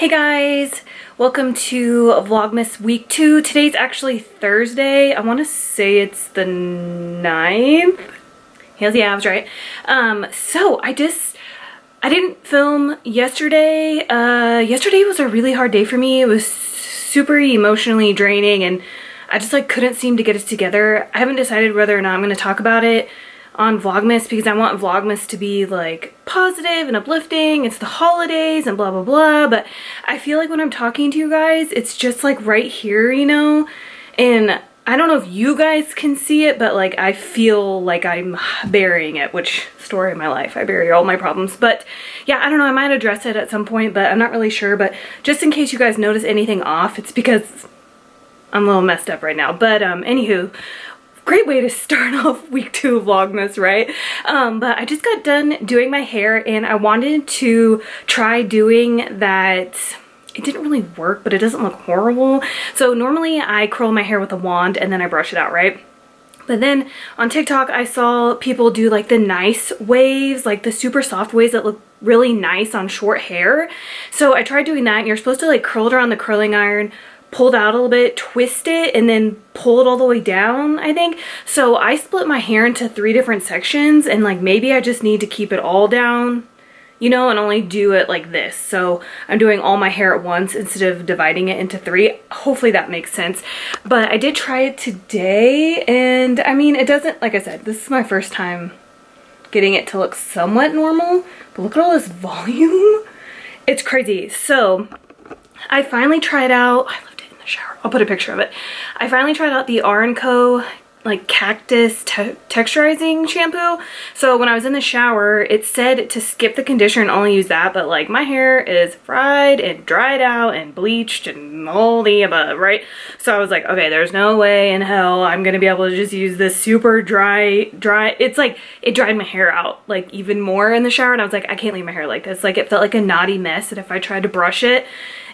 Hey guys, welcome to Vlogmas week 2. Today's actually Thursday. I want to say it's the 9th. Yeah, I was right. So I didn't film yesterday. Yesterday was a really hard day for me. It was super emotionally draining and I just couldn't seem to get it together. I haven't decided whether or not I'm going to talk about it on Vlogmas because I want Vlogmas to be positive and uplifting. It's the holidays and blah blah blah, but I feel like when I'm talking to you guys it's just right here, you know, and I don't know if you guys can see it, but I feel like I'm burying it, which story of my life. I bury all my problems. But yeah, I don't know, I might address it at some point, but I'm not really sure. But just in case you guys notice anything off, it's because I'm a little messed up right now. But anywho, great way to start off week 2 of Vlogmas, right? But I just got done doing my hair and I wanted to try doing that. It didn't really work, but it doesn't look horrible. So normally I curl my hair with a wand and then I brush it out, right? But then on TikTok I saw people do the nice waves, the super soft waves that look really nice on short hair. So I tried doing that, and you're supposed to curl it around the curling iron, pull it out a little bit, twist it, and then pull it all the way down, I think. So I split my hair into 3 different sections, and maybe I just need to keep it all down, you know, and only do it like this. So I'm doing all my hair at once instead of dividing it into 3. Hopefully that makes sense. But I did try it today, and I mean, it doesn't, like I said, this is my first time getting it to look somewhat normal, but look at all this volume. It's crazy. So I finally tried out, I left it in the shower, I'll put a picture of it. I finally tried out the R&Co cactus texturizing shampoo. So when I was in the shower, it said to skip the conditioner and only use that, but my hair is fried and dried out and bleached and all the above, right? So I was like, okay, there's no way in hell I'm gonna be able to just use this super dry. It's it dried my hair out even more in the shower, and I was like, I can't leave my hair like this. It felt like a knotty mess that if I tried to brush it,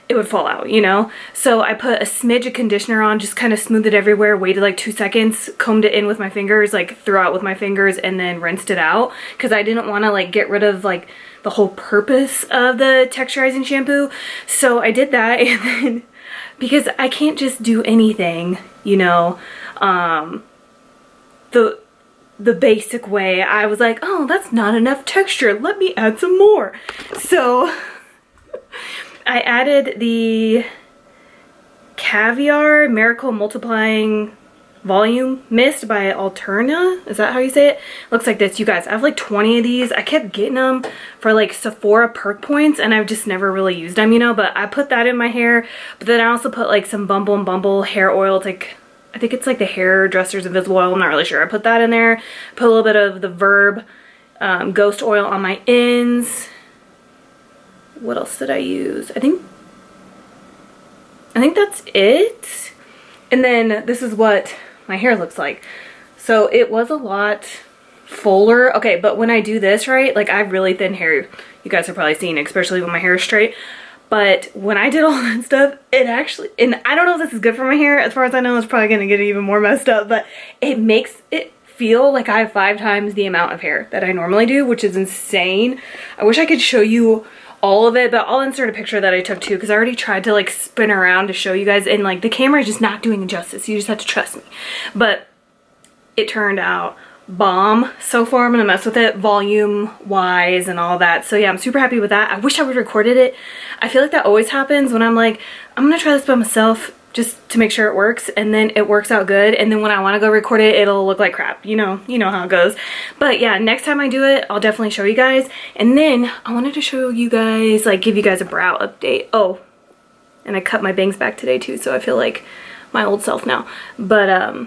it would fall out, you know? So I put a smidge of conditioner on, just kind of smoothed it everywhere, waited 2 seconds, combed it in with my fingers, threw out with my fingers, and then rinsed it out because I didn't want to get rid of the whole purpose of the texturizing shampoo. So I did that, and then because I can't just do anything, you know, the basic way, I was like, oh, that's not enough texture, let me add some more. So I added the Caviar Miracle Multiplying Volume Mist by Alterna. Is that how you say it? Looks like this, you guys. I have 20 of these. I kept getting them for Sephora perk points, and I've just never really used them, you know, but I put that in my hair. But then I also put some Bumble and Bumble hair oil. It's I think it's the Hairdresser's Invisible Oil. I'm not really sure. I put that in there. Put a little bit of the Verb Ghost Oil on my ends. What else did I use? I think that's it. And then this is what my hair looks like. So it was a lot fuller. Okay, but when I do this, right, I have really thin hair. You guys have probably seen, especially when my hair is straight. But when I did all that stuff, it actually, and I don't know if this is good for my hair. As far as I know, it's probably going to get even more messed up. But it makes it feel like I have 5 times the amount of hair that I normally do, which is insane. I wish I could show you all of it, but I'll insert a picture that I took too, because I already tried to spin around to show you guys, and the camera is just not doing it justice. You just have to trust me. But it turned out bomb. So far I'm gonna mess with it volume wise and all that. So yeah, I'm super happy with that. I wish I would have recorded it. I feel like that always happens when I'm I'm gonna try this by myself just to make sure it works, and then it works out good, and then when I want to go record it, it'll look like crap. You know how it goes. But yeah, next time I do it, I'll definitely show you guys. And then I wanted to show you guys, give you guys a brow update. Oh, and I cut my bangs back today too, so I feel like my old self now. But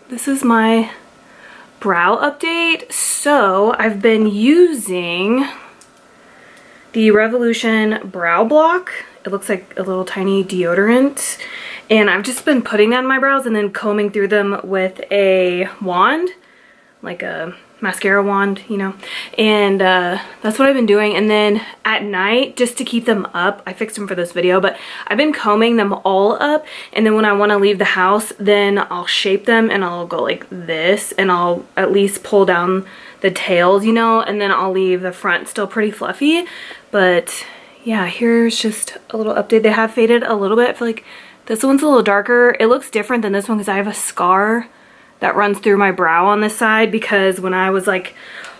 this is my brow update. So I've been using the Revolution Brow Block. It looks like a little tiny deodorant, and I've just been putting that in my brows and then combing through them with a wand, like a mascara wand, you know, and that's what I've been doing. And then at night, just to keep them up, I fixed them for this video, but I've been combing them all up, and then when I want to leave the house, then I'll shape them and I'll go like this, and I'll at least pull down the tails, you know, and then I'll leave the front still pretty fluffy. But yeah, here's just a little update. They have faded a little bit. I feel like this one's a little darker. It looks different than this one because I have a scar that runs through my brow on this side, because when I was like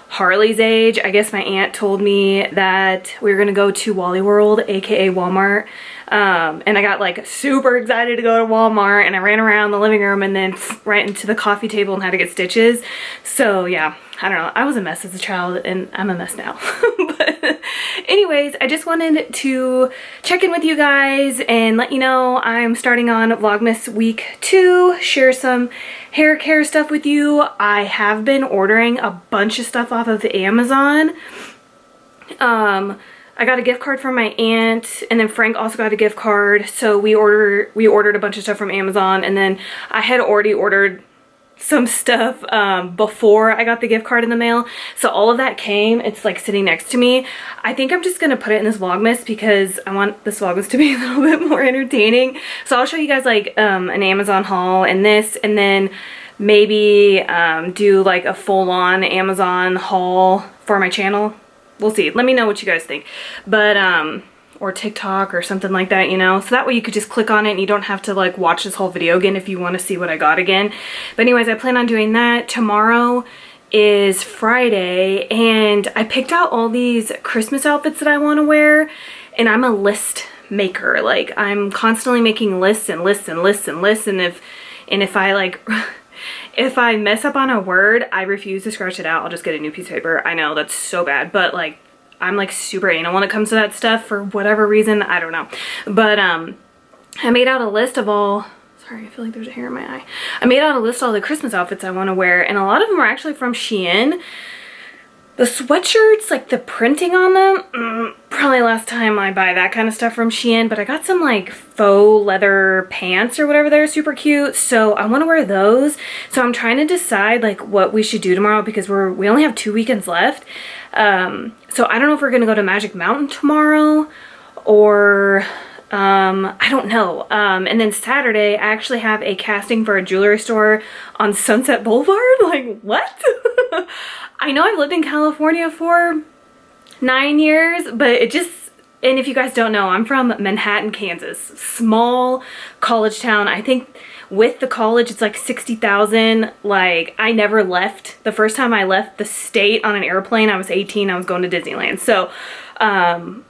Harley's age, I guess my aunt told me that we were gonna go to Wally World, aka Walmart. And I got like super excited to go to Walmart, and I ran around the living room and then right into the coffee table and had to get stitches. So yeah, I don't know. I was a mess as a child and I'm a mess now. But anyways, I just wanted to check in with you guys and let you know I'm starting on Vlogmas week 2, share some hair care stuff with you. I have been ordering a bunch of stuff off of Amazon. I got a gift card from my aunt, and then Frank also got a gift card. So we ordered a bunch of stuff from Amazon, and then I had already ordered some stuff before I got the gift card in the mail. So all of that came. It's like sitting next to me. I think I'm just gonna put it in this Vlogmas because I want this Vlogmas to be a little bit more entertaining. So I'll show you guys like an Amazon haul and this, and then maybe do like a full-on Amazon haul for my channel. We'll see. Let me know what you guys think. But or TikTok or something like that, you know, so that way you could just click on it and you don't have to like watch this whole video again if you want to see what I got again. But anyways, I plan on doing that. Tomorrow is Friday, and I picked out all these Christmas outfits that I want to wear, and I'm a list maker. Like, I'm constantly making lists and lists and lists and lists, and if I like if I mess up on a word, I refuse to scratch it out. I'll just get a new piece of paper. I know that's so bad, but like, I'm like super anal when it comes to that stuff for whatever reason. I don't know. But I made out a list of all, sorry, I feel like there's a hair in my eye. I made out a list of all the Christmas outfits I want to wear, and a lot of them are actually from Shein. The sweatshirts, like the printing on them, probably last time I buy that kind of stuff from Shein, but I got some like faux leather pants or whatever. They're super cute, so I want to wear those. So I'm trying to decide like what we should do tomorrow, because we only have 2 weekends left. So I don't know if we're gonna go to Magic Mountain tomorrow or I don't know. And then Saturday I actually have a casting for a jewelry store on Sunset Boulevard. Like, what? I know I've lived in California for 9 years, but it just, and if you guys don't know, I'm from Manhattan, Kansas. Small college town. I think with the college, it's like 60,000. Like, I never left. The first time I left the state on an airplane, I was 18. I was going to Disneyland. So,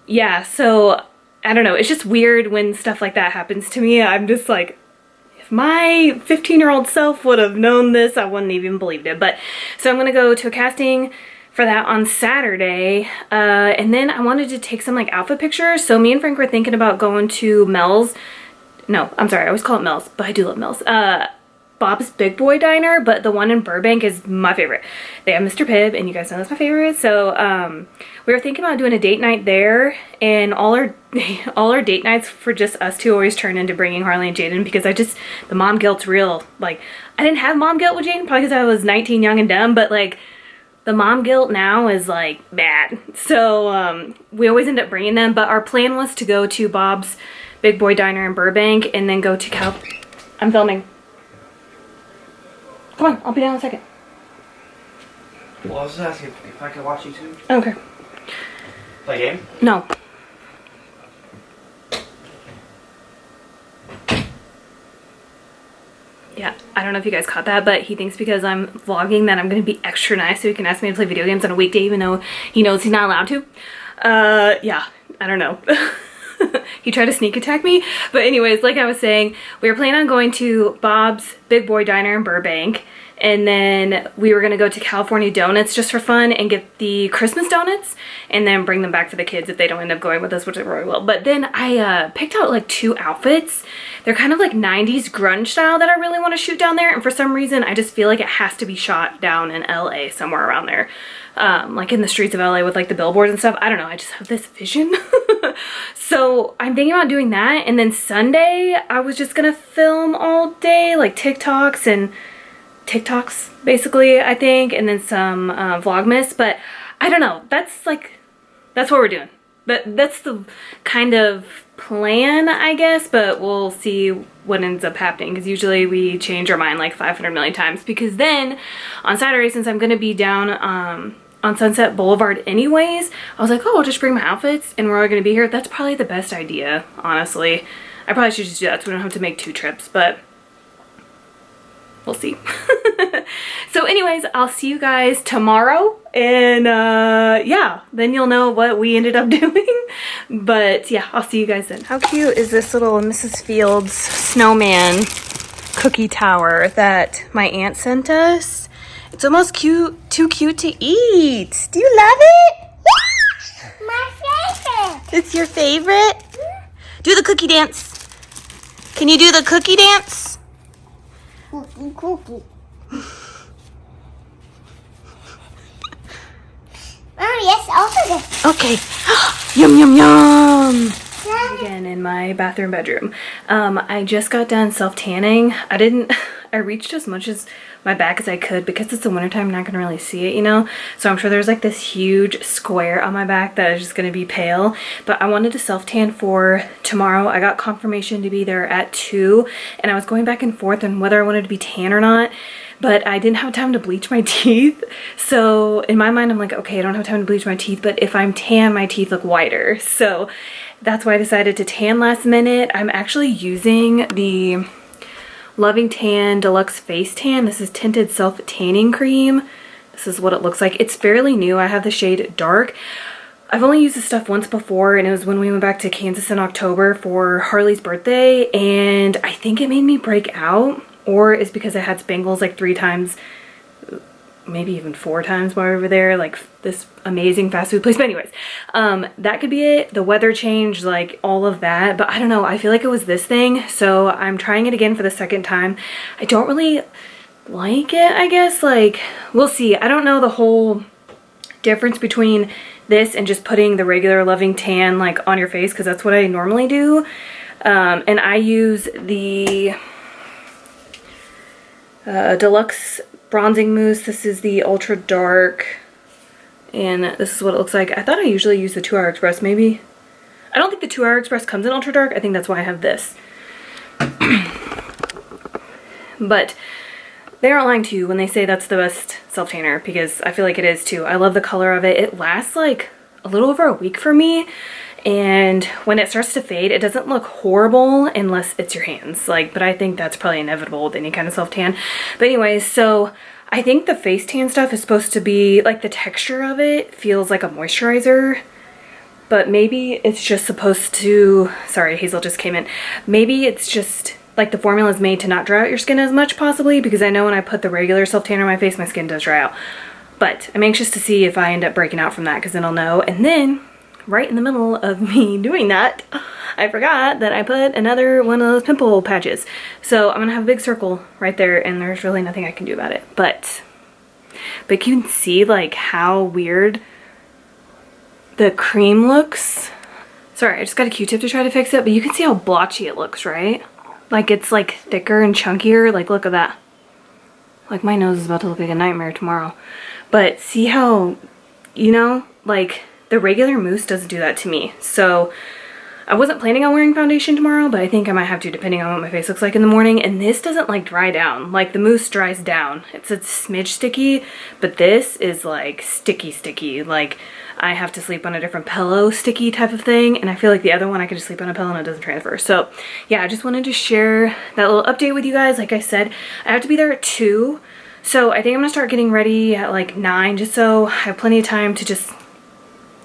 yeah, so I don't know. It's just weird when stuff like that happens to me. I'm just like, if my 15-year-old self would have known this, I wouldn't even believed it. But so I'm gonna go to a casting for that on Saturday, and then I wanted to take some like outfit pictures. So me and Frank were thinking about going to Mel's. No, I'm sorry, I always call it Mel's, but I do love Mel's. Bob's Big Boy Diner, but the one in Burbank is my favorite. They have Mr. Pibb, and you guys know that's my favorite. So we were thinking about doing a date night there, and all our date nights for just us two always turn into bringing Harley and Jaden, because the mom guilt's real. Like, I didn't have mom guilt with Jaden, probably because I was 19, young and dumb, but like, the mom guilt now is like bad. So we always end up bringing them, but our plan was to go to Bob's Big Boy Diner in Burbank and then go to I'm filming. Come on, I'll be down in a second. Well, I was just asking if I could watch YouTube. Okay. Play a game? No. Yeah, I don't know if you guys caught that, but he thinks because I'm vlogging that I'm going to be extra nice so he can ask me to play video games on a weekday even though he knows he's not allowed to. Yeah, I don't know. He tried to sneak attack me. But anyways, like I was saying, we were planning on going to Bob's Big Boy Diner in Burbank. And then we were going to go to California Donuts just for fun and get the Christmas donuts and then bring them back for the kids if they don't end up going with us, which I probably will. But then I picked out like 2 outfits. They're kind of like 90s grunge style that I really want to shoot down there. And for some reason, I just feel like it has to be shot down in LA, somewhere around there. Like in the streets of LA with like the billboards and stuff. I don't know. I just have this vision. So I'm thinking about doing that. And then Sunday, I was just going to film all day, like TikToks basically, I think, and then some Vlogmas. But I don't know. That's what we're doing. That's the kind of plan, I guess, but we'll see what ends up happening, because usually we change our mind like 500 million times. Because then on Saturday, since I'm going to be down on Sunset Boulevard anyways. I was like, oh, I'll just bring my outfits and we're all gonna be here. That's probably the best idea, honestly. I probably should just do that so we don't have to make 2 trips, but we'll see. So anyways, I'll see you guys tomorrow, and yeah, then you'll know what we ended up doing. But yeah, I'll see you guys then. How cute is this little Mrs. Fields snowman cookie tower that my aunt sent us? It's almost cute, too cute to eat. Do you love it? Yes! My favorite! It's your favorite? Do the cookie dance. Can you do the cookie dance? Cookie. Oh, yes, I'll do this. Okay. Yum, yum, yum. Again in my bathroom bedroom. I just got done self-tanning. I reached as much as my back as I could because it's the wintertime. I'm not gonna really see it, you know? So I'm sure there's like this huge square on my back that is just gonna be pale. But I wanted to self-tan for tomorrow. I got confirmation to be there at 2, and I was going back and forth on whether I wanted to be tan or not. But I didn't have time to bleach my teeth. So in my mind, I'm like, okay, I don't have time to bleach my teeth, but if I'm tan, my teeth look whiter. So that's why I decided to tan last minute. I'm actually using the Loving Tan Deluxe Face Tan. This is tinted self-tanning cream. This is what it looks like. It's fairly new. I have the shade Dark. I've only used this stuff once before, and it was when we went back to Kansas in October for Harley's birthday, and I think it made me break out. Or it's because I had spangles like 3 times, maybe even 4 times while we were there, like this amazing fast food place. But anyways, that could be it. The weather change, like all of that. But I don't know, I feel like it was this thing. So I'm trying it again for the 2nd time. I don't really like it, I guess. Like, we'll see. I don't know the whole difference between this and just putting the regular Loving Tan like on your face, because that's what I normally do. And I use the Deluxe Bronzing Mousse. This is the Ultra Dark, and this is what it looks like. I thought I usually use the 2 Hour Express, maybe. I don't think the 2 Hour Express comes in Ultra Dark. I think that's why I have this. But they aren't lying to you when they say that's the best self-tanner, because I feel like it is too. I love the color of it. It lasts like a little over a week for me. And when it starts to fade, it doesn't look horrible unless it's your hands. Like, but I think that's probably inevitable with any kind of self-tan. But anyways, so I think the face tan stuff is supposed to be, like, the texture of it feels like a moisturizer. But maybe it's just supposed to, sorry, Hazel just came in. Maybe it's just, like, the formula is made to not dry out your skin as much, possibly. Because I know when I put the regular self-tanner on my face, my skin does dry out. But I'm anxious to see if I end up breaking out from that, because then I'll know. And then right in the middle of me doing that, I forgot that I put another one of those pimple patches. So I'm gonna have a big circle right there, and there's really nothing I can do about it. But you can see like how weird the cream looks. Sorry, I just got a Q-tip to try to fix it, but you can see how blotchy it looks, right? Like it's like thicker and chunkier. Like look at that. Like my nose is about to look like a nightmare tomorrow. But see how, you know, like the regular mousse doesn't do that to me. So I wasn't planning on wearing foundation tomorrow, but I think I might have to depending on what my face looks like in the morning. And this doesn't like dry down. Like the mousse dries down. It's a smidge sticky, but this is like sticky. Like I have to sleep on a different pillow sticky type of thing. And I feel like the other one I could just sleep on a pillow and it doesn't transfer. So yeah, I just wanted to share that little update with you guys. Like I said, I have to be there at 2. So I think I'm gonna start getting ready at like 9, just so I have plenty of time to just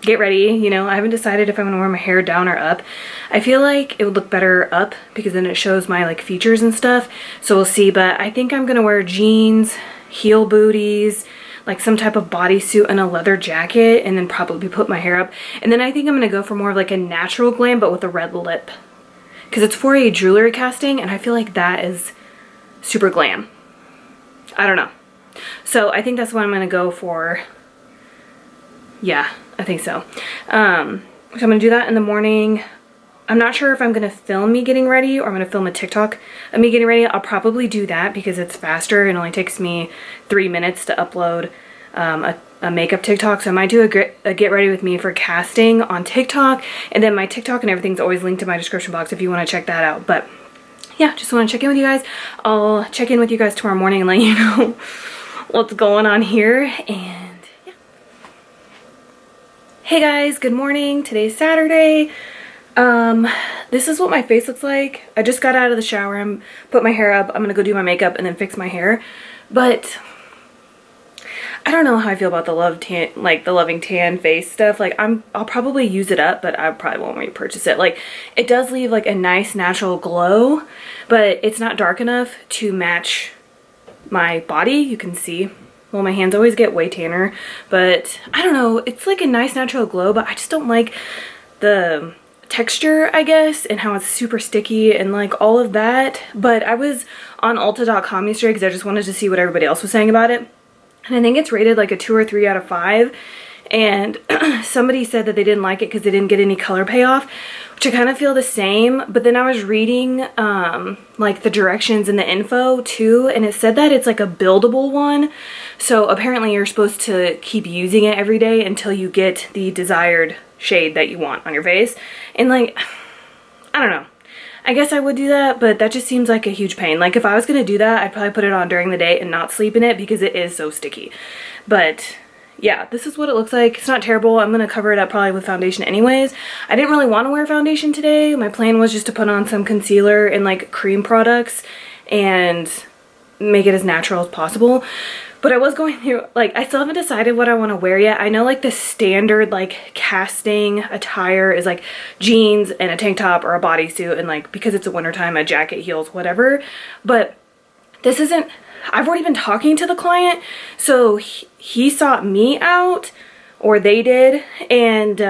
get ready. You know, I haven't decided if I'm gonna wear my hair down or up. I feel like it would look better up because then it shows my like features and stuff. So we'll see, but I think I'm gonna wear jeans, heel booties, like some type of bodysuit and a leather jacket, and then probably put my hair up. And then I think I'm gonna go for more of like a natural glam, but with a red lip. Because it's for a jewelry casting, and I feel like that is super glam. I don't know. So I think that's what I'm gonna go for. Yeah, I think so. So I'm gonna do that in the morning. I'm not sure if I'm gonna film me getting ready or I'm gonna film a TikTok of me getting ready. I'll probably do that because it's faster. It only takes me 3 minutes to upload a makeup TikTok. So I might do a get ready with me for casting on TikTok. And then my TikTok and everything's always linked in my description box if you wanna check that out. But yeah, just wanna check in with you guys. I'll check in with you guys tomorrow morning and let you know what's going on here. And yeah. Hey guys, good morning. Today's Saturday. This is what my face looks like. I just got out of the shower. Put my hair up. I'm gonna go do my makeup and then fix my hair. But I don't know how I feel about the loving tan face stuff. Like I'll probably use it up, but I probably won't repurchase it. Like it does leave like a nice natural glow, but it's not dark enough to match my body. You can see. Well, my hands always get way tanner, but I don't know. It's like a nice natural glow, but I just don't like the texture, I guess, and how it's super sticky and like all of that. But I was on Ulta.com yesterday because I just wanted to see what everybody else was saying about it. And I think it's rated like a 2 or 3 out of 5. And somebody said that they didn't like it because they didn't get any color payoff, which I kind of feel the same. But then I was reading like the directions and the info too, and it said that it's like a buildable one. So apparently you're supposed to keep using it every day until you get the desired shade that you want on your face. And like, I don't know. I guess I would do that, but that just seems like a huge pain. Like if I was going to do that, I'd probably put it on during the day and not sleep in it because it is so sticky. But yeah, this is what it looks like. It's not terrible. I'm going to cover it up probably with foundation anyways. I didn't really want to wear foundation today. My plan was just to put on some concealer and like cream products and make it as natural as possible. But I was going through, like, I still haven't decided what I want to wear yet. I know like the standard like casting attire is like jeans and a tank top or a bodysuit and like, because it's a wintertime, a jacket, heels, whatever. But this isn't, I've already been talking to the client, so he sought me out, or they did, and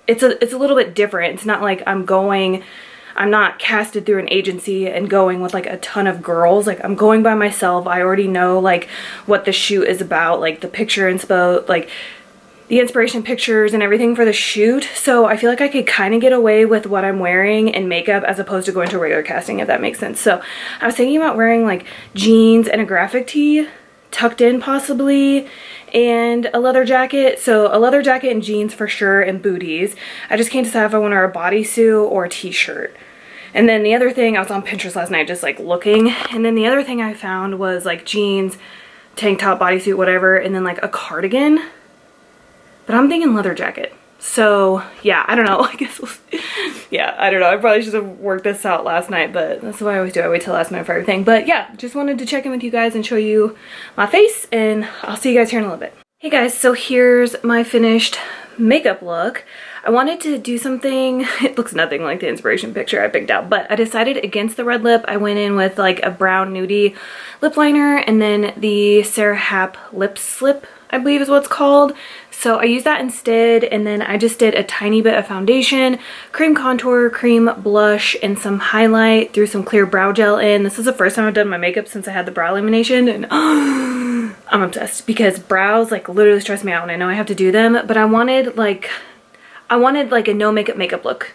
it's a little bit different. It's not like I'm not casted through an agency and going with like a ton of girls. Like I'm going by myself. I already know like what the shoot is about, like the picture inspo, like the inspiration pictures and everything for the shoot. So I feel like I could kind of get away with what I'm wearing and makeup as opposed to going to regular casting, if that makes sense. So I was thinking about wearing like jeans and a graphic tee tucked in possibly, and a leather jacket. So a leather jacket and jeans for sure, and booties. I just can't decide if I want to wear a bodysuit or a t-shirt. And then the other thing, I was on Pinterest last night just like looking, and then the other thing I found was like jeans, tank top, bodysuit, whatever, and then like a cardigan. But I'm thinking leather jacket. So yeah, I don't know. I guess yeah, I don't know. I probably should have worked this out last night, but that's what I always do. I wait till last night for everything. But yeah, just wanted to check in with you guys and show you my face, and I'll see you guys here in a little bit. Hey guys, so here's my finished makeup look. I wanted to do something, it looks nothing like the inspiration picture I picked out, but I decided against the red lip. I went in with like a brown nudie lip liner and then the Sarah Happ lip slip, I believe is what it's called. So I used that instead, and then I just did a tiny bit of foundation, cream contour, cream blush, and some highlight. Threw some clear brow gel in. This is the first time I've done my makeup since I had the brow lamination, and I'm obsessed because brows like literally stress me out, and I know I have to do them, but I wanted like a no makeup look.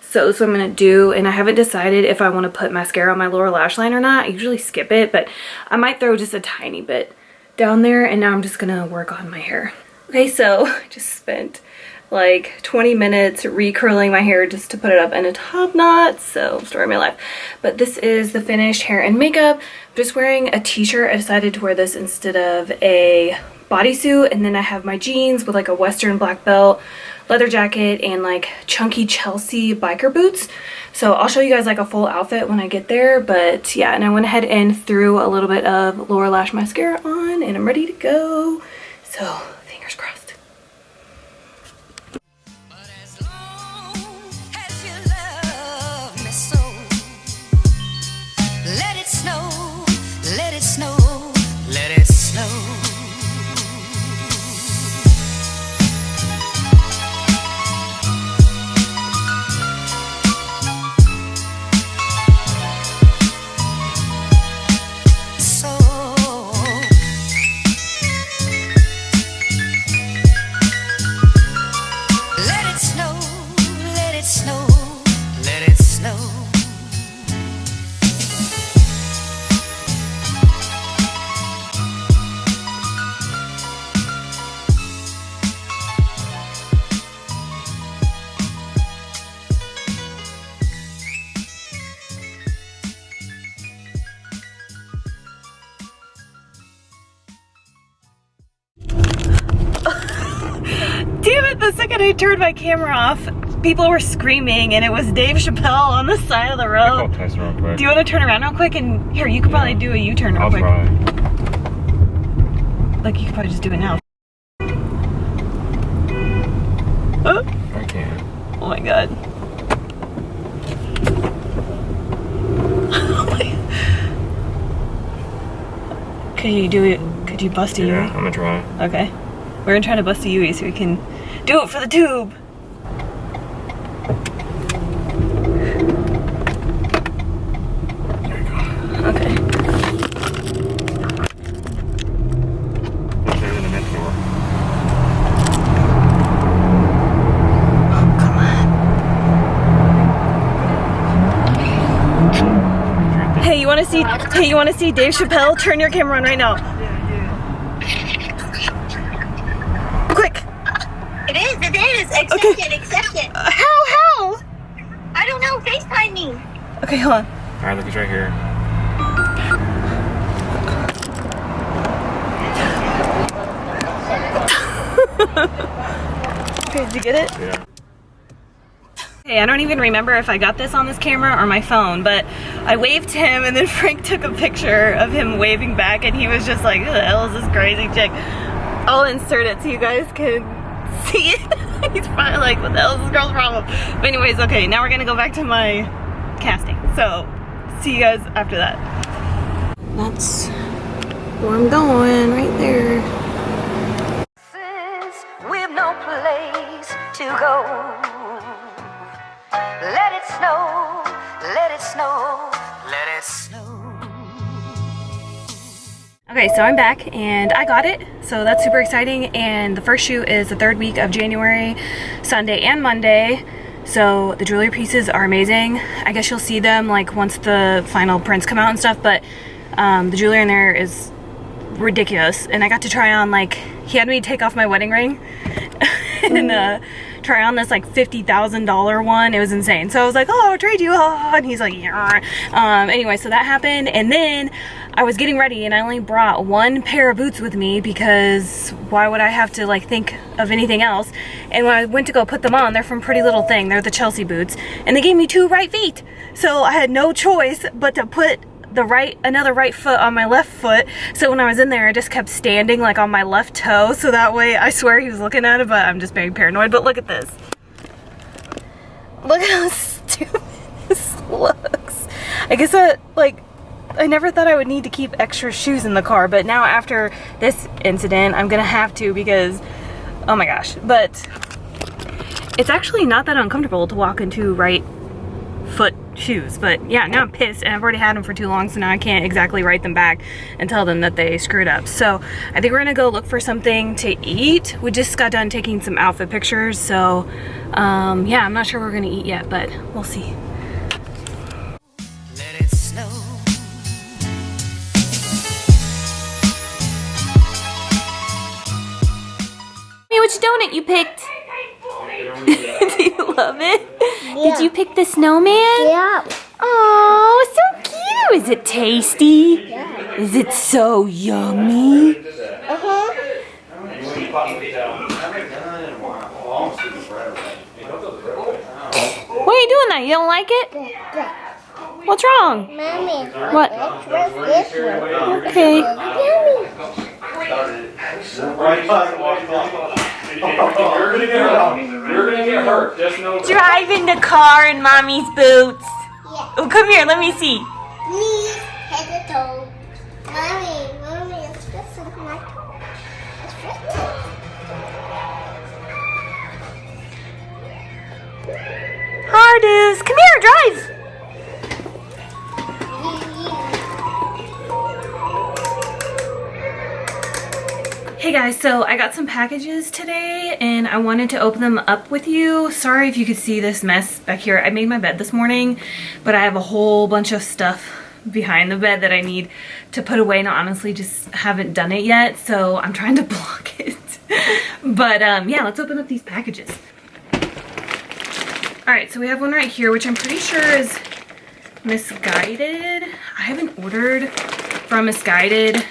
So that's what I'm gonna do, and I haven't decided if I want to put mascara on my lower lash line or not. I usually skip it, but I might throw just a tiny bit down there, and now I'm just gonna work on my hair. Okay, so I just spent like 20 minutes recurling my hair just to put it up in a top knot, so story of my life. But this is the finished hair and makeup. I'm just wearing a t-shirt. I decided to wear this instead of a bodysuit, and then I have my jeans with like a western black belt, leather jacket, and like chunky Chelsea biker boots. So I'll show you guys like a full outfit when I get there. But yeah, and I went ahead and threw a little bit of lower lash mascara on, and I'm ready to go. So fingers crossed. the second I turned my camera off, people were screaming, and it was Dave Chappelle on the side of the road. I'll test real quick. Do you want to turn around real quick? And here, you could probably do a U-turn real quick. I'll try. Like, you could probably just do it now. Oh. I can't. Oh my god. Could you do it? Could you bust a U? Yeah, I'm gonna try. Okay. We're gonna try to bust a UE so we can do it for the tube. There you go. Okay. Put it in the mid door. Hey, you wanna see Dave Chappelle? Turn your camera on right now. Quick! It is. Accept Okay. it, accept it. How? I don't know, FaceTime me. Okay, hold on. Alright, look, he's right here. Okay, did you get it? Yeah. Hey, I don't even remember if I got this on this camera or my phone, but I waved to him and then Frank took a picture of him waving back and he was just like, who the hell is this crazy chick? I'll insert it so you guys can see it. He's probably like, what the hell is this girl's problem? But anyways, okay, now we're gonna go back to my casting. So, see you guys after that. That's where I'm going, right there. We've no place to go. Let it snow, let it snow, let it snow. Okay, so I'm back and I got it, so that's super exciting. And the first shoot is the 3rd week of January, Sunday and Monday. So the jewelry pieces are amazing. I guess you'll see them like once the final prints come out and stuff, but the jewelry in there is ridiculous. And I got to try on, like, he had me take off my wedding ring and try on this like $50,000 one. It was insane. So I was like, oh, I'll trade you. And he's like, yeah. Anyway, so that happened. And then I was getting ready and I only brought one pair of boots with me because why would I have to like think of anything else? And when I went to go put them on, they're from Pretty Little Thing. They're the Chelsea boots. And they gave me 2 right feet. So I had no choice but to put another right foot on my left foot. So when I was in there, I just kept standing like on my left toe. So that way, I swear he was looking at it, but I'm just being paranoid. But look at this. Look how stupid this looks. I guess I never thought I would need to keep extra shoes in the car, but now after this incident, I'm gonna have to because, oh my gosh. But it's actually not that uncomfortable to walk in 2 right foot shoes. But yeah, now I'm pissed and I've already had them for too long, so now I can't exactly write them back and tell them that they screwed up. So I think we're gonna go look for something to eat. We just got done taking some outfit pictures, so yeah, I'm not sure we're gonna eat yet, but we'll see. Let it snow. Hey, which donut you picked? Do you love it? Yeah. Did you pick the snowman? Yeah. Oh, so cute. Is it tasty? Yeah. Is it so yummy? Uh-huh. Why are you doing that? You don't like it? What's wrong? Mommy. What? What's this one? Okay. Yummy. You're gonna get hurt. You're gonna get hurt. Just know that. Driving the car in mommy's boots. Yeah. Oh, come here. Let me see. Knees, head to toe. Mommy, it's just my toe. It's just Hardus, come here. Drive. Hey guys, so I got some packages today and I wanted to open them up with you. Sorry if you could see this mess back here. I made my bed this morning, but I have a whole bunch of stuff behind the bed that I need to put away, and I honestly just haven't done it yet, so I'm trying to block it. But yeah, let's open up these packages. Alright, so we have one right here, which I'm pretty sure is Misguided. I haven't ordered from Misguided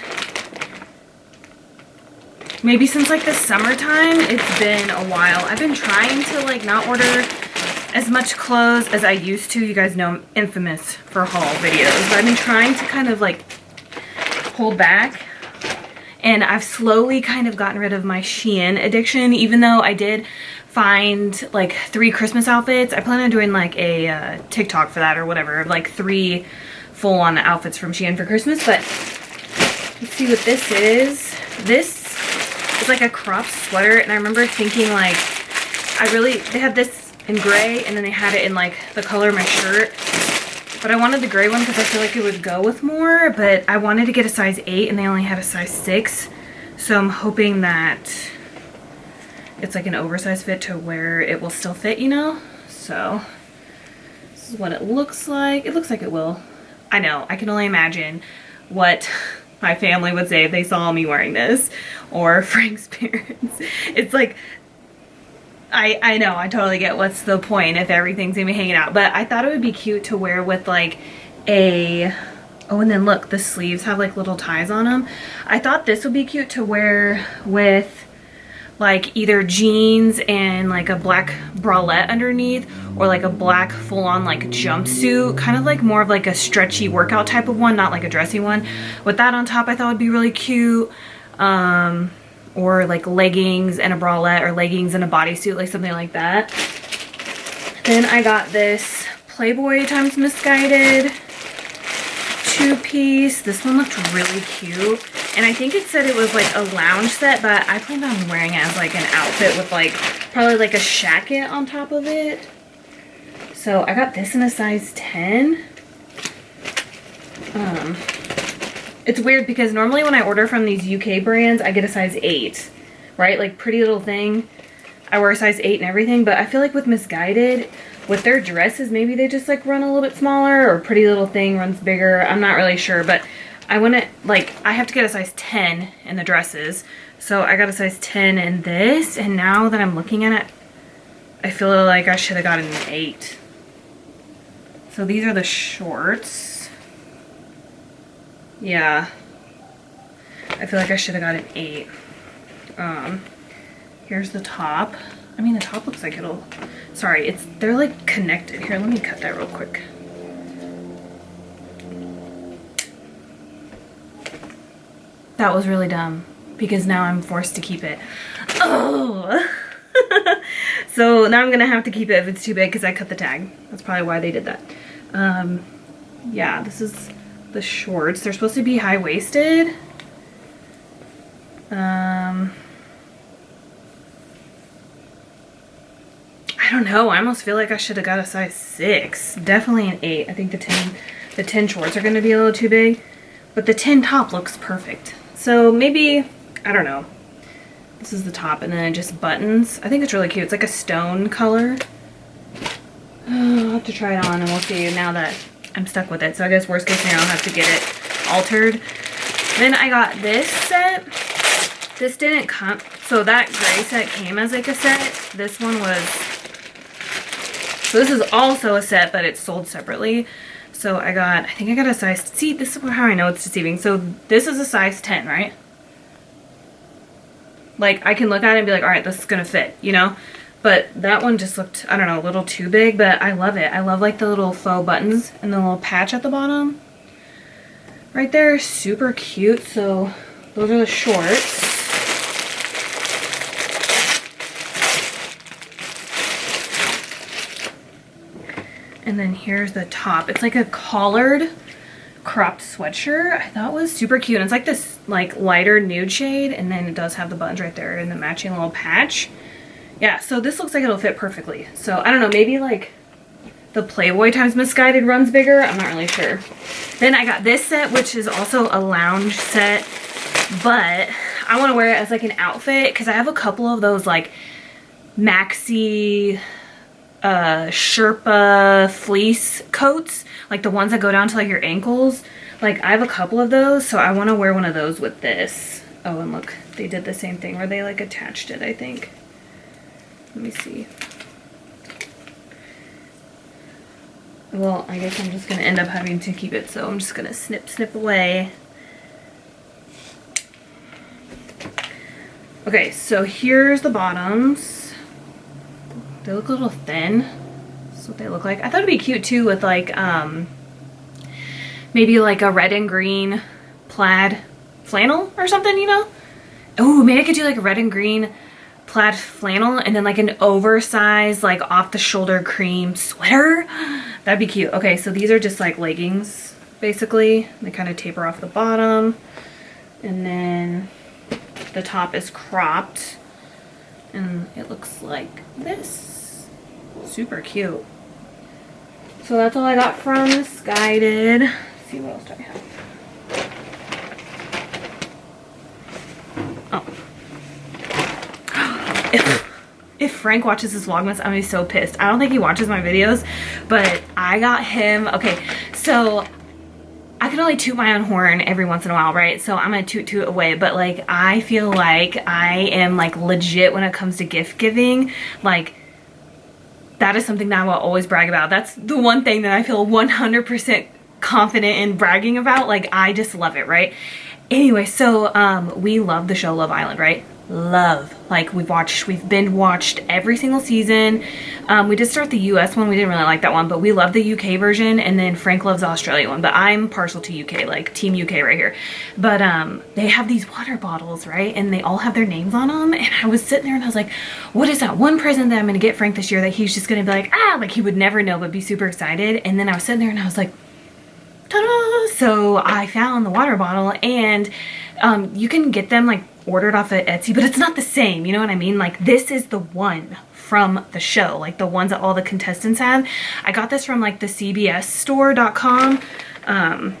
maybe since like the summertime. It's been a while. I've been trying to like not order as much clothes as I used to. You guys know I'm infamous for haul videos, but I've been trying to kind of like hold back, and I've slowly kind of gotten rid of my Shein addiction, even though I did find like 3 Christmas outfits. I plan on doing like a TikTok for that or whatever, like 3 full-on outfits from Shein for Christmas. But let's see what this is. This is like a cropped sweater, and I remember thinking like, they had this in gray, and then they had it in like the color of my shirt, but I wanted the gray one because I feel like it would go with more, but I wanted to get a size 8 and they only had a size 6, so I'm hoping that it's like an oversized fit to where it will still fit, you know? So this is what it looks like. It looks like it will. I know, I can only imagine what my family would say if they saw me wearing this, or Frank's parents. It's like, I know, I totally get what's the point if everything's gonna be hanging out, but I thought it would be cute to wear with like a, oh, and then look, the sleeves have like little ties on them. I thought this would be cute to wear with like either jeans and like a black bralette underneath, or like a black full-on like jumpsuit, kind of like more of like a stretchy workout type of one, not like a dressy one. With that on top, I thought would be really cute. Or like leggings and a bralette, or leggings and a bodysuit, like something like that. Then I got this Playboy times Misguided 2-piece. This one looked really cute, and I think it said it was like a lounge set, but I planned on wearing it as like an outfit with like probably like a shacket on top of it. So I got this in a size 10. It's weird because normally when I order from these UK brands, I get a size 8, right? Like Pretty Little Thing, I wear a size 8 and everything, but I feel like with Misguided, with their dresses, maybe they just like run a little bit smaller, or Pretty Little Thing runs bigger. I'm not really sure, but I want to, like, I have to get a size 10 in the dresses. So I got a size 10 in this, and now that I'm looking at it, I feel like I should have gotten an 8. So these are the shorts. Yeah, I feel like I should have got an 8. Here's the top. I mean, the top looks like it'll, sorry, they're like connected. Here, let me cut that real quick. That was really dumb because now I'm forced to keep it. Oh, so now I'm gonna have to keep it if it's too big because I cut the tag. That's probably why they did that. Yeah, this is the shorts. They're supposed to be high-waisted. I don't know. I almost feel like I should have got a size 6. Definitely an 8. I think the 10 shorts are going to be a little too big, but the 10 top looks perfect. So maybe, I don't know. This is the top, and then it just buttons. I think it's really cute. It's like a stone color. I'll have to try it on and we'll see now that I'm stuck with it. So I guess worst case scenario, I'll have to get it altered. Then I got this set. This didn't come, so that gray set came as like a set. This one was, so this is also a set, but it's sold separately. So I think I got a size, see, this is how I know it's deceiving. So this is a size 10, right? Like I can look at it and be like, all right, this is gonna fit, you know? But that one just looked, I don't know, a little too big, but I love it. I love like the little faux buttons and the little patch at the bottom. Right there, super cute. So those are the shorts. And then here's the top. It's like a collared cropped sweatshirt. I thought was super cute. And it's like this like lighter nude shade, and then it does have the buttons right there and the matching little patch. Yeah, so this looks like it'll fit perfectly. So I don't know, maybe like the Playboy times Misguided runs bigger. I'm not really sure. Then I got this set, which is also a lounge set, but I want to wear it as like an outfit because I have a couple of those like maxi Sherpa fleece coats, like the ones that go down to like your ankles. Like I have a couple of those, so I want to wear one of those with this. Oh, and look, they did the same thing where they like attached it, I think. Let me see. Well, I guess I'm just gonna end up having to keep it, so I'm just gonna snip away. Okay, so here's the bottoms. They look a little thin. That's what they look like. I thought it'd be cute too with like maybe like a red and green plaid flannel or something, you know? Oh, maybe I could do like a red and green plaid flannel and then like an oversized like off the shoulder cream sweater. That'd be cute. Okay, so these are just like leggings basically. They kind of taper off the bottom and then the top is cropped and it looks like this. Super cute. So that's all I got from this guided. Let's see, what else do I have? Oh. If Frank watches this Vlogmas, I'm gonna be so pissed. I don't think he watches my videos, but I got him. Okay, so I can only toot my own horn every once in a while, right? So I'm gonna toot away, but like I feel like I am like legit when it comes to gift giving. Like that is something that I will always brag about. That's the one thing that I feel 100% confident in bragging about. Like I just love it, right? Anyway, so we love the show Love Island, right? Love. Like we've binge watched every single season. We did start the US one. We didn't really like that one, but we love the UK version, and then Frank loves the Australia one, but I'm partial to UK, like team UK right here. But they have these water bottles, right? And they all have their names on them, and I was sitting there and I was like, what is that one present that I'm gonna get Frank this year that he's just gonna be like, ah, like he would never know but be super excited? And then I was sitting there and I was like, ta-da! So I found the water bottle, and you can get them like ordered off of Etsy, but it's not the same, you know what I mean? Like this is the one from the show, like the ones that all the contestants have. I got this from like the cbsstore.com and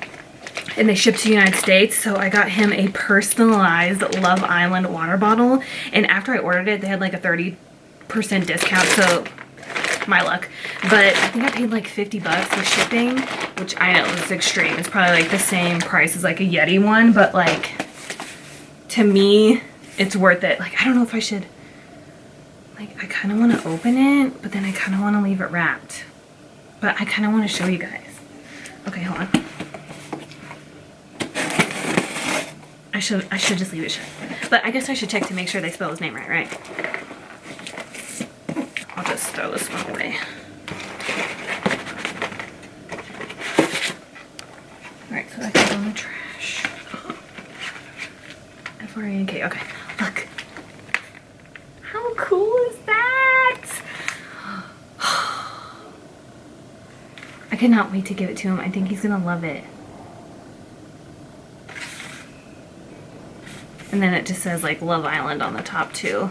they ship to the United States, so I got him a personalized Love Island water bottle, and after I ordered it they had like a 30% discount, so my luck. But I think I paid like 50 bucks with shipping, which I know is extreme. It's probably like the same price as like a Yeti one, but like to me it's worth it. Like I don't know if I should, like I kind of want to open it, but then I kind of want to leave it wrapped, but I kind of want to show you guys. Okay, hold on. I should just leave it shut, but I guess I should check to make sure they spell his name right? I'll just throw this one away. Alright, so that goes on the trash. F-R-A-N-K, okay. Look. How cool is that? I cannot wait to give it to him. I think he's gonna love it. And then it just says like Love Island on the top too,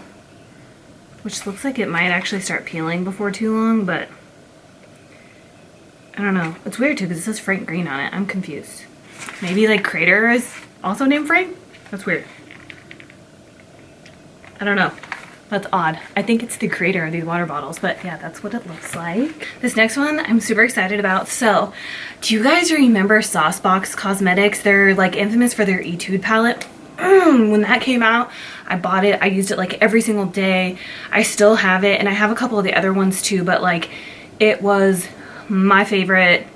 which looks like it might actually start peeling before too long, but I don't know. It's weird too because it says Frank Green on it. I'm confused. Maybe like Crater is also named Frank? That's weird. I don't know. That's odd. I think it's the creator of these water bottles, but yeah, that's what it looks like. This next one I'm super excited about. So, do you guys remember Saucebox Cosmetics? They're like infamous for their Etude palette. When that came out, I bought it. I used it like every single day. I still have it, and I have a couple of the other ones too, but like it was my favorite,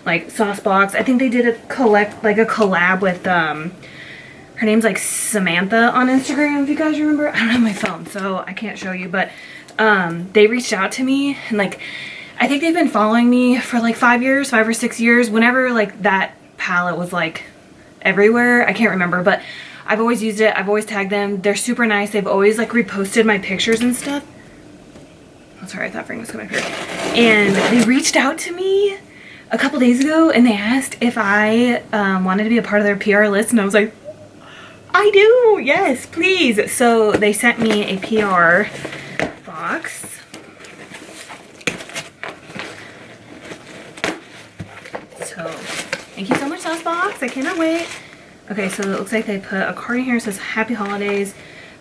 like Saucebox. I think they did a collab with her name's like Samantha on Instagram, if you guys remember. I don't have my phone, so I can't show you, but they reached out to me, and like I think they've been following me for like 5 or 6 years, whenever like that palette was like everywhere. I can't remember, but I've always used it. I've always tagged them. They're super nice. They've always like reposted my pictures and stuff. Oh, sorry, I thought Frank was coming up here. And they reached out to me a couple days ago, and they asked if I wanted to be a part of their PR list, and I was like, I do, yes, please. So they sent me a PR box. So thank you so much, Saucebox. I cannot wait. Okay, so it looks like they put a card in here that says Happy Holidays.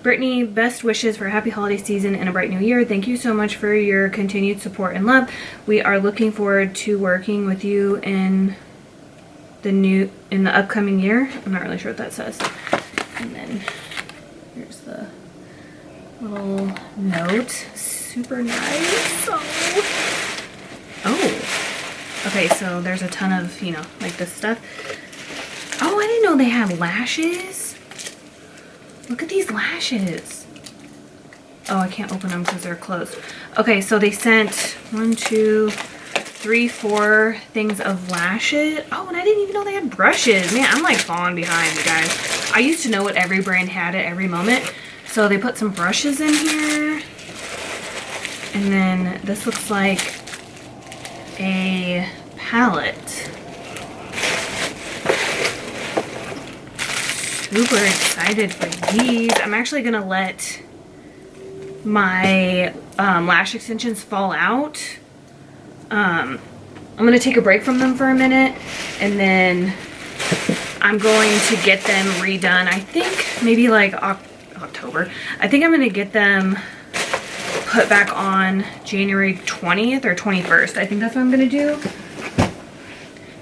Brittany, best wishes for a happy holiday season and a bright new year. Thank you so much for your continued support and love. We are looking forward to working with you in the upcoming year. I'm not really sure what that says. And then here's the little note. Super nice. Oh. Okay, so there's a ton of, you know, like this stuff. Oh, I didn't know they had lashes. Look at these lashes. Oh, I can't open them because they're closed. Okay, so they sent 1, 2, 3, 4 things of lashes. Oh, and I didn't even know they had brushes. Man, I'm like falling behind, you guys. I used to know what every brand had at every moment. So they put some brushes in here. And then this looks like a palette. Super excited for these. I'm actually gonna let my lash extensions fall out. I'm gonna take a break from them for a minute, and then I'm going to get them redone. I think maybe like October. I think I'm gonna get them put back on January 20th or 21st. I think that's what I'm gonna do.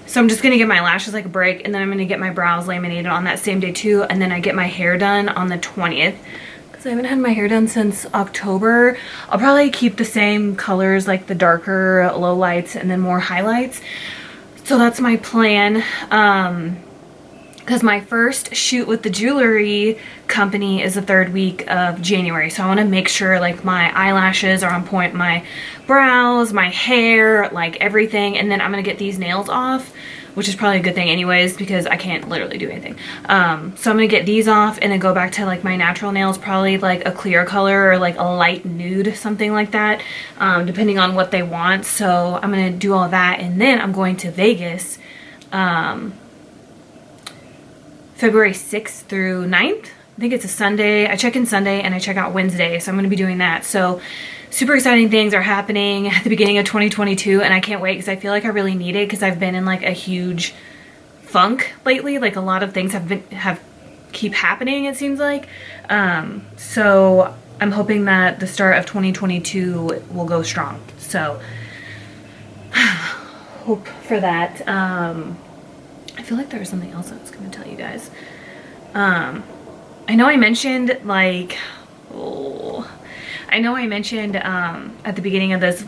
So I'm just gonna give my lashes like a break, and then I'm gonna get my brows laminated on that same day too, and then I get my hair done on the 20th. Because I haven't had my hair done since October. I'll probably keep the same colors, like the darker low lights and then more highlights. So that's my plan. Because my first shoot with the jewelry company is the 3rd week of January. So I want to make sure like my eyelashes are on point, my brows, my hair, like everything. And then I'm going to get these nails off, which is probably a good thing anyways, because I can't literally do anything. So I'm going to get these off and then go back to like my natural nails, probably like a clear color or like a light nude, something like that, depending on what they want. So I'm going to do all that. And then I'm going to Vegas, February 6th through 9th. I think it's a Sunday. I check in Sunday and I check out Wednesday. So I'm going to be doing that. So super exciting things are happening at the beginning of 2022. And I can't wait because I feel like I really need it, because I've been in like a huge funk lately. Like a lot of things keep happening, it seems like. So I'm hoping that the start of 2022 will go strong. So hope for that. I feel like there was something else I was going to tell you guys. I know I mentioned at the beginning of this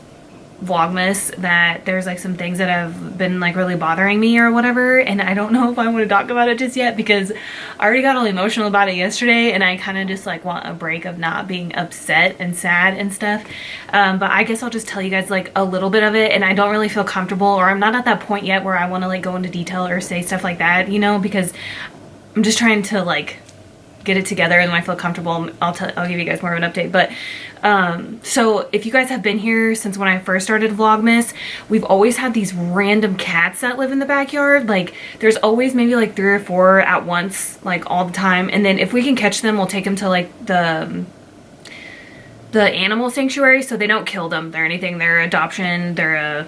Vlogmas that there's like some things that have been like really bothering me or whatever, and I don't know if I want to talk about it just yet because I already got all emotional about it yesterday, and I kind of just like want a break of not being upset and sad and stuff. But I guess I'll just tell you guys like a little bit of it, and I don't really feel comfortable, or I'm not at that point yet where I want to like go into detail or say stuff like that, you know, because I'm just trying to like get it together, and when I feel comfortable I'll give you guys more of an update. But so if you guys have been here since when I first started Vlogmas, we've always had these random cats that live in the backyard. Like there's always maybe like 3 or 4 at once, like all the time. And then if we can catch them, we'll take them to like the animal sanctuary, so they don't kill them or anything. They're adoption, they're a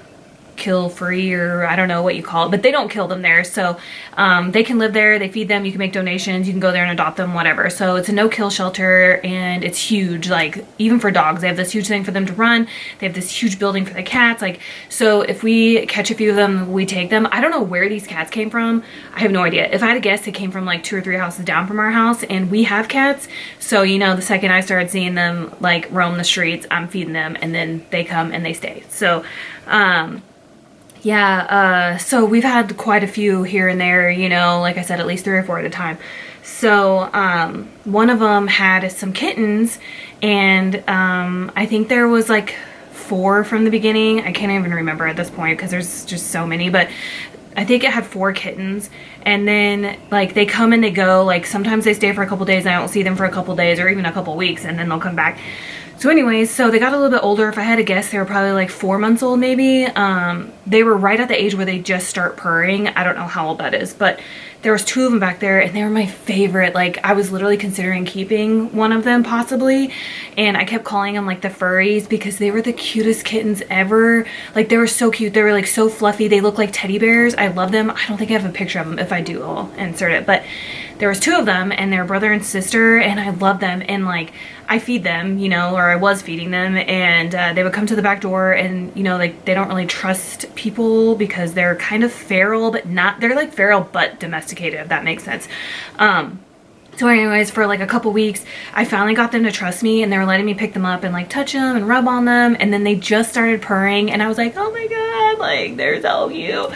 kill free, or I don't know what you call it, but they don't kill them there. So they can live there, they feed them, you can make donations, you can go there and adopt them, whatever. So it's a no-kill shelter, and it's huge. Like even for dogs, they have this huge thing for them to run, they have this huge building for the cats. Like, so if we catch a few of them, we take them. I don't know where these cats came from. I have no idea. If I had to guess, they came from like 2 or 3 houses down from our house, and we have cats. So you know, the second I started seeing them like roam the streets, I'm feeding them, and then they come and they stay. So yeah, so we've had quite a few here and there, you know, like I said, at least 3 or 4 at a time. So one of them had some kittens, and I think there was like 4 from the beginning. I can't even remember at this point because there's just so many, but I think it had 4 kittens. And then like they come and they go. Like sometimes they stay for a couple days and I don't see them for a couple days or even a couple weeks, and then they'll come back. So anyways, so they got a little bit older. If I had to guess, they were probably like 4 months old maybe. They were right at the age where they just start purring. I don't know how old that is, but there was 2 of them back there, and they were my favorite. Like I was literally considering keeping one of them possibly, and I kept calling them like the furries because they were the cutest kittens ever. Like they were so cute. They were like so fluffy. They look like teddy bears. I love them. I don't think I have a picture of them. If I do, I'll insert it. But there was 2 of them, and they're brother and sister, and I love them. And like I feed them, you know, or I was feeding them, and they would come to the back door, and you know, like they don't really trust people because they're kind of feral, but not, they're like feral but domesticated, if that makes sense. So anyways, for like a couple weeks, I finally got them to trust me, and they were letting me pick them up and like touch them and rub on them, and then they just started purring, and I was like, oh my god, like they're so cute.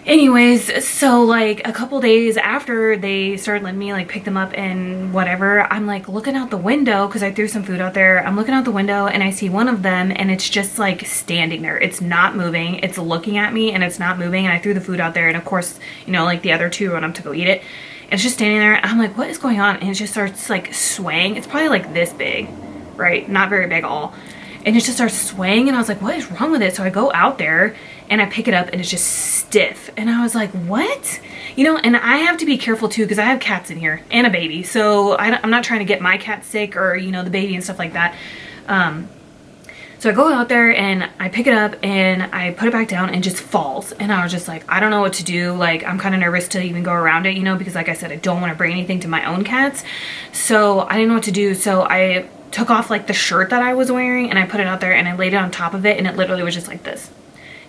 Anyways, so like a couple days after they started letting me like pick them up and whatever, I'm like looking out the window because I threw some food out there. I'm looking out the window and I see one of them and it's just like standing there. It's not moving. It's looking at me and it's not moving. And I threw the food out there and of course, you know, like the other two went up to go eat it. And it's just standing there. And I'm like, what is going on? And it just starts like swaying. It's probably like this big, right? Not very big at all. And it just starts swaying and I was like, what is wrong with it? So I go out there and I pick it up and it's just stiff. And I was like, what? You know, and I have to be careful too because I have cats in here and a baby. So I'm not trying to get my cat sick or, you know, the baby and stuff like that. So I go out there and I pick it up and I put it back down and it just falls. And I was just like, I don't know what to do. Like, I'm kind of nervous to even go around it, you know, because like I said, I don't want to bring anything to my own cats. So I didn't know what to do. So I took off like the shirt that I was wearing and I put it out there and I laid it on top of it and it literally was just like this.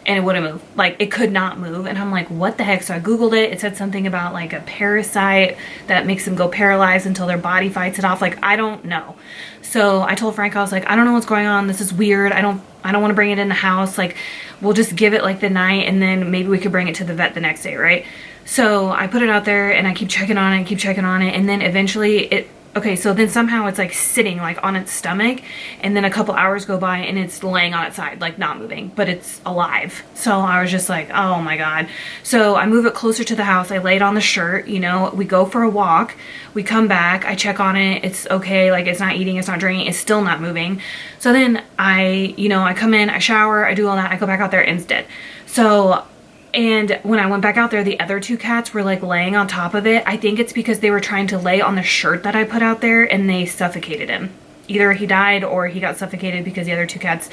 And it wouldn't move. Like, it could not move. And I'm like, what the heck? So I Googled it. It said something about like a parasite that makes them go paralyzed until their body fights it off. Like, I don't know. So I told Frank, I was like, I don't know what's going on. This is weird. I don't want to bring it in the house. Like, we'll just give it like the night and then maybe we could bring it to the vet the next day, right? So I put it out there and I keep checking on it, and then eventually okay, so then somehow it's like sitting like on its stomach and then a couple hours go by and it's laying on its side, like not moving, but it's alive. So I was just like, oh my God. So I move it closer to the house. I lay it on the shirt, you know, we go for a walk, we come back, I check on it. It's okay. Like, it's not eating, it's not drinking, it's still not moving. So then I come in, I shower, I do all that. I go back out there and it's dead. So, and when I went back out there, the other two cats were like laying on top of it. I think it's because they were trying to lay on the shirt that I put out there and they suffocated him. Either he died or he got suffocated because the other two cats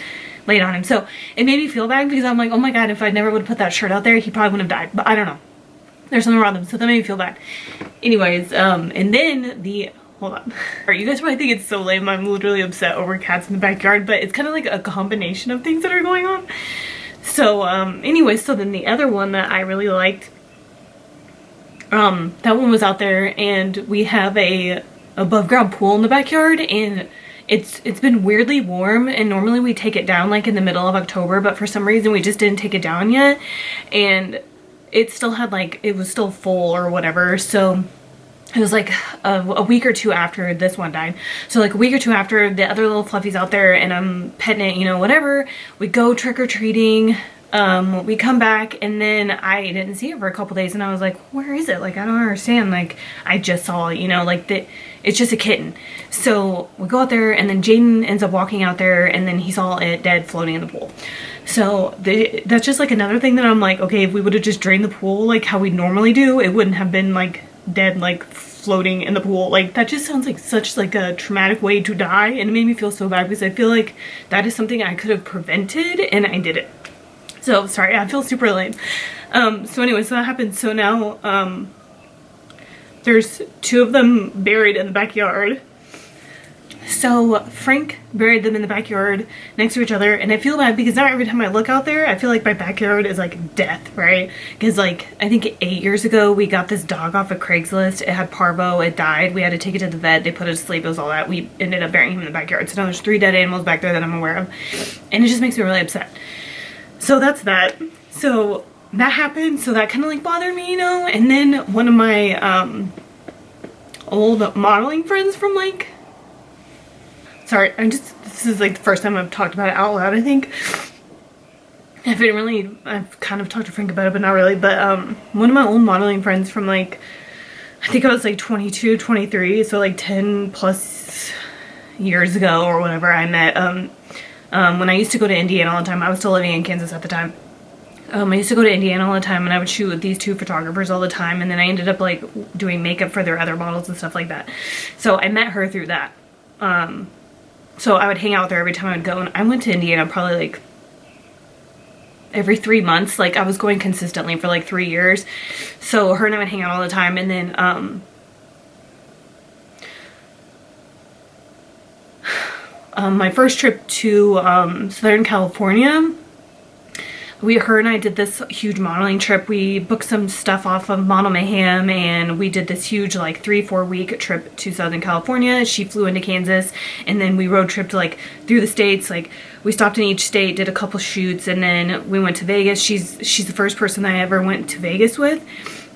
laid on him. So it made me feel bad because I'm like, oh my God, if I never would have put that shirt out there, he probably wouldn't have died. But I don't know. There's something wrong with him. So that made me feel bad. Anyways, and then hold on. You guys probably think it's so lame. I'm literally upset over cats in the backyard, but it's kind of like a combination of things that are going on. So, anyway, so then the other one that I really liked, that one was out there and we have a above ground pool in the backyard and it's been weirdly warm and normally we take it down like in the middle of October, but for some reason we just didn't take it down yet and it still had like, it was still full or whatever. So it was like a week or two after this one died. So like a week or two after, the other little fluffies out there and I'm petting it, you know, whatever. We go trick-or-treating. We come back and then I didn't see it for a couple days and I was like, where is it? Like, I don't understand. Like, I just saw it, you know, like it's just a kitten. So we go out there and then Jaden ends up walking out there and then he saw it dead floating in the pool. So that's just like another thing that I'm like, okay, if we would have just drained the pool like how we normally do, it wouldn't have been like dead, like floating in the pool. Like, that just sounds like such like a traumatic way to die and it made me feel so bad because I feel like that is something I could have prevented and I did it. So sorry, I feel super lame. So anyway, so that happened. So now there's two of them buried in the backyard. So Frank buried them in the backyard next to each other and I feel bad because now every time I look out there I feel like my backyard is like death, right? Because like I think 8 years ago we got this dog off of Craigslist. It had parvo, it died, we had to take it to the vet, they put it to sleep, it was all that. We ended up burying him in the backyard. So now there's 3 dead animals back there that I'm aware of and it just makes me really upset. So that's that. So that happened, so that kind of like bothered me, you know. And then one of my old modeling friends from like, sorry, this is like the first time I've talked about it out loud, I think. I've kind of talked to Frank about it, but not really. But one of my old modeling friends from like, I think I was like 22, 23, so like 10 plus years ago or whatever, I met when I used to go to Indiana all the time. I was still living in Kansas at the time. I used to go to Indiana all the time and I would shoot with these two photographers all the time and then I ended up like doing makeup for their other models and stuff like that. So I met her through that. So I would hang out with her every time I would go and I went to Indiana probably like every 3 months. Like I was going consistently for like 3 years. So her and I would hang out all the time and then my first trip to Southern California, her and I did this huge modeling trip. We booked some stuff off of Model Mayhem, and we did this huge like 3-4 week trip to Southern California. She flew into Kansas, and then we road tripped like through the states. Like we stopped in each state, did a couple shoots, and then we went to Vegas. She's the first person I ever went to Vegas with,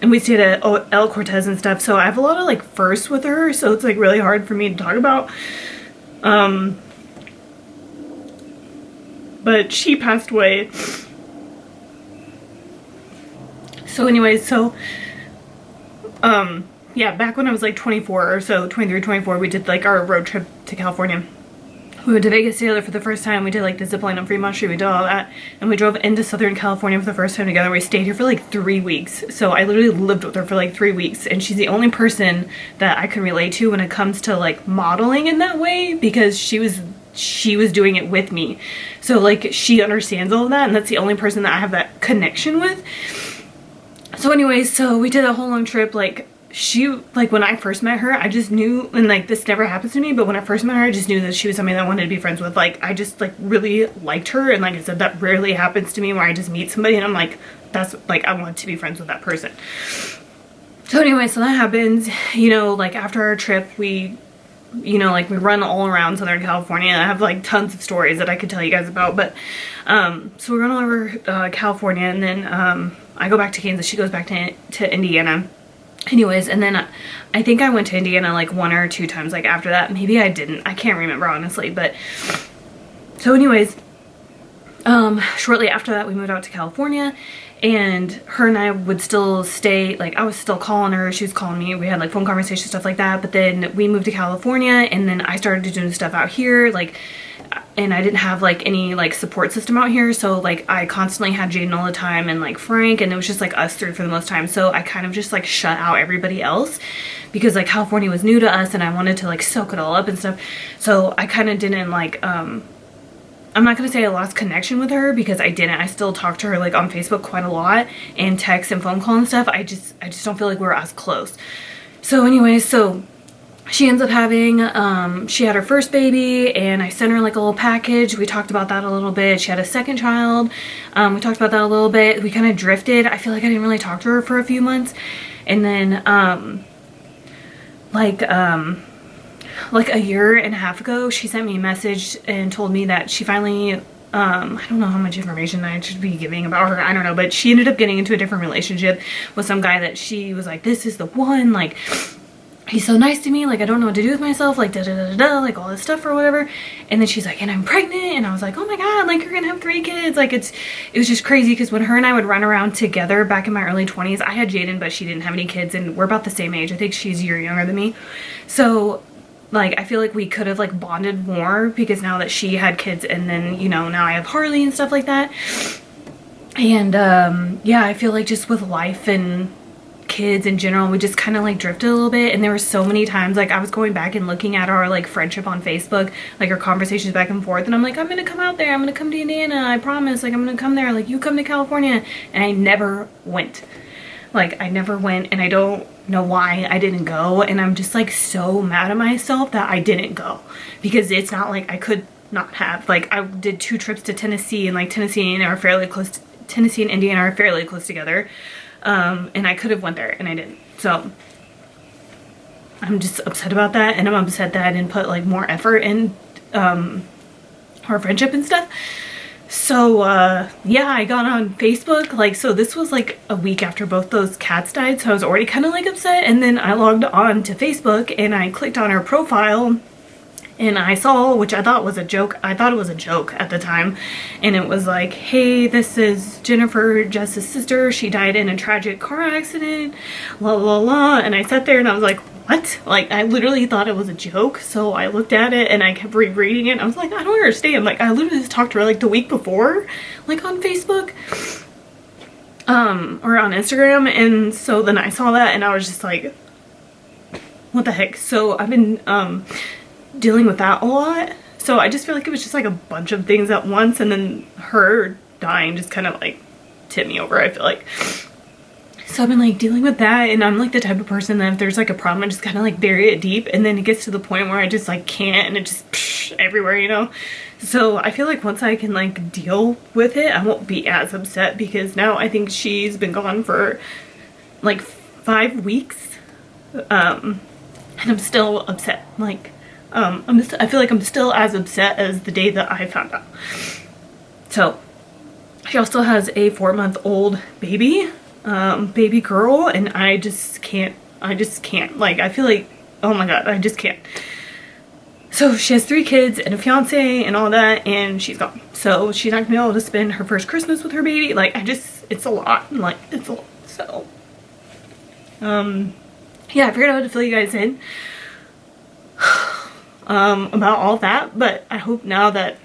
and we stayed at El Cortez and stuff. So I have a lot of like firsts with her, so it's like really hard for me to talk about. But she passed away. So anyways, yeah, back when I was like 24 or so, 23, 24, we did like our road trip to California. We went to Vegas together for the first time. We did like the zip line on Fremont Street. We did all that. And we drove into Southern California for the first time together. We stayed here for like 3 weeks. So I literally lived with her for like 3 weeks. And she's the only person that I can relate to when it comes to like modeling in that way, because she was doing it with me. So like she understands all of that, and that's the only person that I have that connection with. So anyways, so we did a whole long trip. Like when I first met her, I just knew, and like this never happens to me, but when I first met her, I just knew that she was somebody that I wanted to be friends with. Like I just like really liked her, and like I said, that rarely happens to me where I just meet somebody and I'm like, that's like, I want to be friends with that person. So anyway, so that happens, you know, like after our trip, we run all around Southern California. I have like tons of stories that I could tell you guys about, but so we run all over California, and then I go back to Kansas. She goes back to Indiana. Anyways, and then I think I went to Indiana like 1 or 2 times like after that. Maybe I didn't. I can't remember honestly, but so anyways, shortly after that we moved out to California, and her and I would still stay, like I was still calling her, she was calling me, we had like phone conversations, stuff like that. But then we moved to California, and then I started doing stuff out here, like, and I didn't have like any like support system out here, so like I constantly had Jaden all the time, and like Frank, and it was just like us 3 for the most time. So I kind of just like shut out everybody else, because like California was new to us and I wanted to like soak it all up and stuff. So I kind of didn't like I'm not gonna say I lost connection with her, because I didn't. I still talk to her like on Facebook quite a lot, and text and phone call and stuff. I just don't feel like we're as close. So anyways, so she ends up having, she had her first baby, and I sent her like a little package. We talked about that a little bit. She had a second child. We talked about that a little bit. We kind of drifted. I feel like I didn't really talk to her for a few months. And then, like a year and a half ago, she sent me a message and told me that she finally, I don't know how much information I should be giving about her, I don't know, but she ended up getting into a different relationship with some guy that she was like, this is the one, like, he's so nice to me, like I don't know what to do with myself, like da da da da da, like all this stuff or whatever. And then she's like, and I'm pregnant, and I was like, oh my god, like you're gonna have 3 kids. Like it was just crazy, because when her and I would run around together back in my early 20s, I had Jaden, but she didn't have any kids, and we're about the same age. I think she's a year younger than me. So like I feel like we could have like bonded more, because now that she had kids, and then, you know, now I have Harley and stuff like that. And yeah, I feel like just with life and kids in general, we just kind of like drifted a little bit. And there were so many times like I was going back and looking at our like friendship on Facebook, like our conversations back and forth, and I'm like, I'm gonna come out there, I'm gonna come to Indiana, I promise, like I'm gonna come there, like you come to California. And I never went. Like I never went, and I don't know why I didn't go, and I'm just like so mad at myself that I didn't go, because it's not like I could not have. Like I did 2 trips to Tennessee, and like Tennessee and Indiana are fairly close together. And I could have went there, and I didn't. So I'm just upset about that, and I'm upset that I didn't put like more effort in our friendship and stuff. So yeah, I got on Facebook, like, so this was like a week after both those cats died, so I was already kind of like upset. And then I logged on to Facebook, and I clicked on her profile, and I saw, which I thought was a joke, I thought it was a joke at the time, and it was like, hey, this is Jennifer, Jess's sister, she died in a tragic car accident, la la la. And I sat there and I was like, what? Like I literally thought it was a joke. So I looked at it and I kept rereading it, and I was like, I don't understand. Like I literally just talked to her like the week before, like on Facebook or on Instagram. And so then I saw that, and I was just like, what the heck? So I've been dealing with that a lot. So I just feel like it was just like a bunch of things at once, and then her dying just kind of like tipped me over, I feel like. So I've been like dealing with that, and I'm like the type of person that if there's like a problem, I just kind of like bury it deep, and then it gets to the point where I just like can't, and it just everywhere, you know? So I feel like once I can like deal with it, I won't be as upset, because now I think she's been gone for like 5 weeks, and I'm still upset. Like, I feel like I'm still as upset as the day that I found out. So she also has a 4-month-old baby. Baby girl, and I just can't, like, I feel like, oh my god, I just can't. So she has 3 kids and a fiance and all that, and she's gone. So she's not gonna be able to spend her first Christmas with her baby. Like, it's a lot, like, it's a lot. So, yeah, I figured out to fill you guys in, about all that, but I hope now that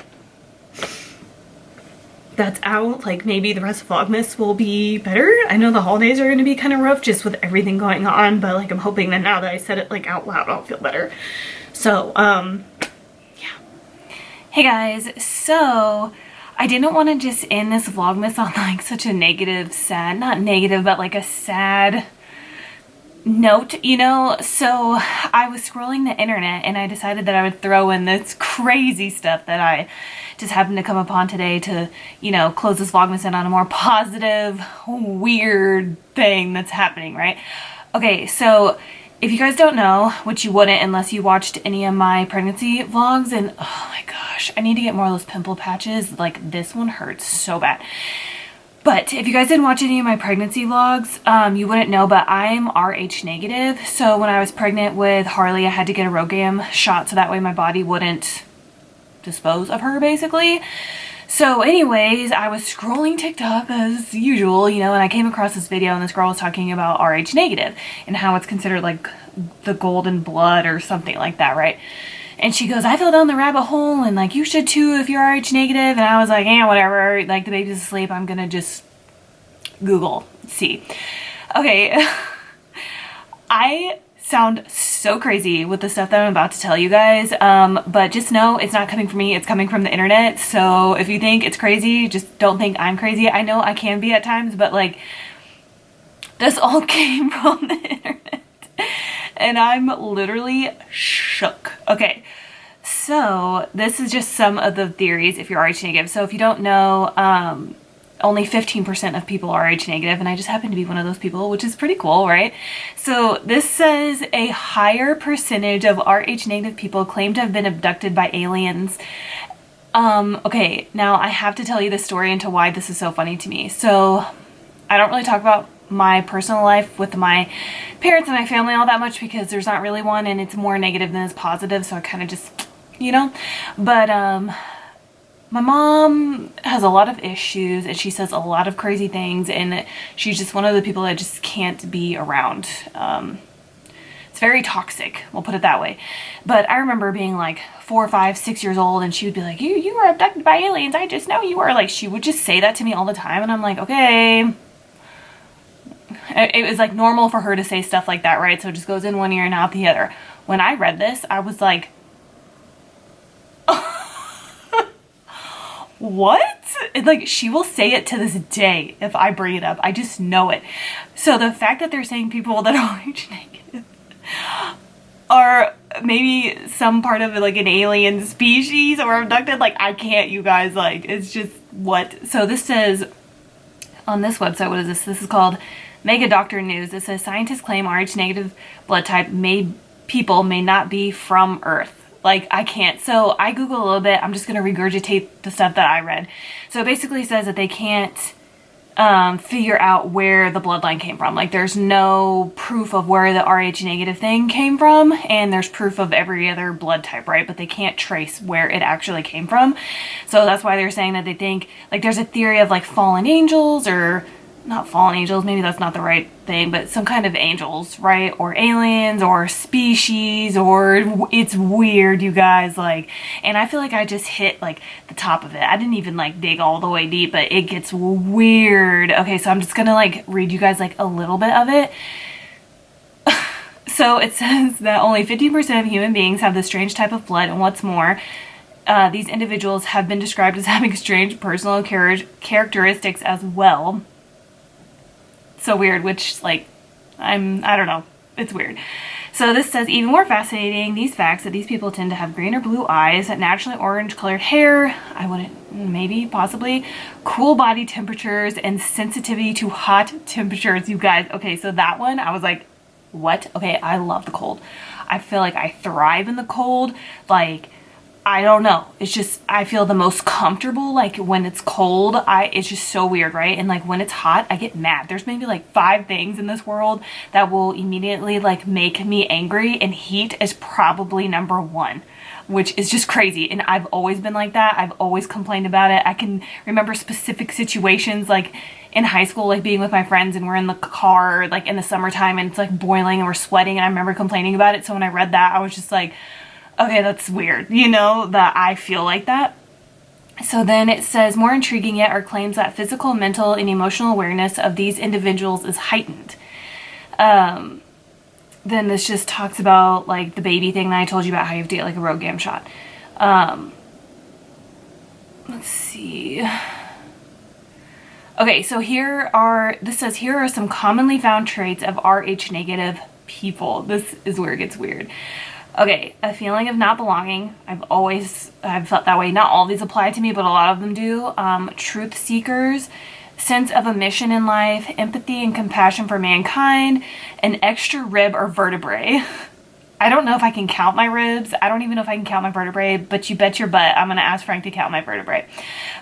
that's out, like maybe the rest of Vlogmas will be better. I know the holidays are going to be kind of rough just with everything going on, but like I'm hoping that now that I said it like out loud, I'll feel better. So, yeah. Hey guys, so I didn't want to just end this Vlogmas on like such a negative, sad, not negative, but like a sad note, you know? So I was scrolling the internet and I decided that I would throw in this crazy stuff that I just happened to come upon today to, you know, close this Vlogmas in on a more positive, weird thing that's happening, right? Okay, so if you guys don't know, which you wouldn't unless you watched any of my pregnancy vlogs, and oh my gosh, I need to get more of those pimple patches. Like, this one hurts so bad. But if you guys didn't watch any of my pregnancy vlogs, you wouldn't know, but I'm Rh negative. So when I was pregnant with Harley, I had to get a RhoGAM shot so that way my body wouldn't dispose of her, basically. So anyways, I was scrolling TikTok as usual, you know, and I came across this video, and this girl was talking about Rh negative and how it's considered like the golden blood or something like that, right? And she goes, I fell down the rabbit hole, and like you should too if you're Rh negative. And I was like, yeah, whatever, like the baby's asleep, I'm gonna just Google, see. Okay, I sound so crazy with the stuff that I'm about to tell you guys, but just know it's not coming from me, it's coming from the internet. So if you think it's crazy, just don't think I'm crazy. I know I can be at times, but like, this all came from the internet and I'm literally shook. Okay, so this is just some of the theories if you're Rh negative. So if you don't know, only 15% of people are Rh negative, and I just happen to be one of those people, which is pretty cool, right? So this says a higher percentage of Rh negative people claim to have been abducted by aliens. Okay, now I have to tell you the story into why this is so funny to me. So I don't really talk about my personal life with my parents and my family all that much because there's not really one, and it's more negative than it's positive, so I kind of just, you know, but my mom has a lot of issues, and she says a lot of crazy things, and she's just one of the people that just can't be around. It's very toxic, we'll put it that way. But I remember being like 4, 5, 6 years old, and she would be like, you were abducted by aliens, I just know you were. Like, she would just say that to me all the time, and I'm like, okay. It was like normal for her to say stuff like that, right? So it just goes in one ear and out the other. When I read this, I was like, what? And like, she will say it to this day if I bring it up. I just know it. So the fact that they're saying people that are Rh negative are maybe some part of like an alien species or abducted, like I can't, you guys, like it's just what? So this says on this website, what is this? This is called Mega Doctor News. It says scientists claim Rh negative blood type people may not be from Earth. Like, I can't. So I Googled a little bit. I'm just going to regurgitate the stuff that I read. So it basically says that they can't figure out where the bloodline came from. Like, there's no proof of where the Rh negative thing came from, and there's proof of every other blood type, right? But they can't trace where it actually came from. So that's why they're saying that they think, like, there's a theory of like fallen angels, or not fallen angels, maybe that's not the right thing, but some kind of angels, right? Or aliens or species, or it's weird, you guys, like, and I feel like I just hit like the top of it. I didn't even like dig all the way deep, but it gets weird. Okay, so I'm just gonna like read you guys like a little bit of it. So it says that only 50% of human beings have this strange type of blood, and what's more, these individuals have been described as having strange personal characteristics as well. so weird, which like, I don't know. It's weird. So this says, even more fascinating, these facts that these people tend to have green or blue eyes, naturally orange colored hair, I wouldn't, maybe, possibly, cool body temperatures, and sensitivity to hot temperatures, you guys. Okay, so that one, I was like, what? Okay, I love the cold. I feel like I thrive in the cold. Like, I don't know. It's just, I feel the most comfortable, like, when it's cold. It's just so weird, right? And, like, when it's hot, I get mad. There's maybe, like, 5 things in this world that will immediately, like, make me angry, and heat is probably number 1, which is just crazy. And I've always been like that. I've always complained about it. I can remember specific situations, like, in high school, like, being with my friends, and we're in the car, like, in the summertime, and it's, like, boiling, and we're sweating, and I remember complaining about it. So when I read that, I was just like, okay, that's weird, you know, that I feel like that. So then it says, more intriguing yet are claims that physical, mental, and emotional awareness of these individuals is heightened. Then this just talks about, like, the baby thing that I told you about, how you have to get, like, a ROGAM shot. Let's see. Okay, so this says, here are some commonly found traits of Rh negative people. This is where it gets weird. Okay, a feeling of not belonging. I've felt that way. Not all these apply to me, but a lot of them do. Truth seekers, sense of a mission in life, empathy and compassion for mankind, an extra rib or vertebrae. I don't know if I can count my ribs. I don't even know if I can count my vertebrae, but you bet your butt I'm going to ask Frank to count my vertebrae.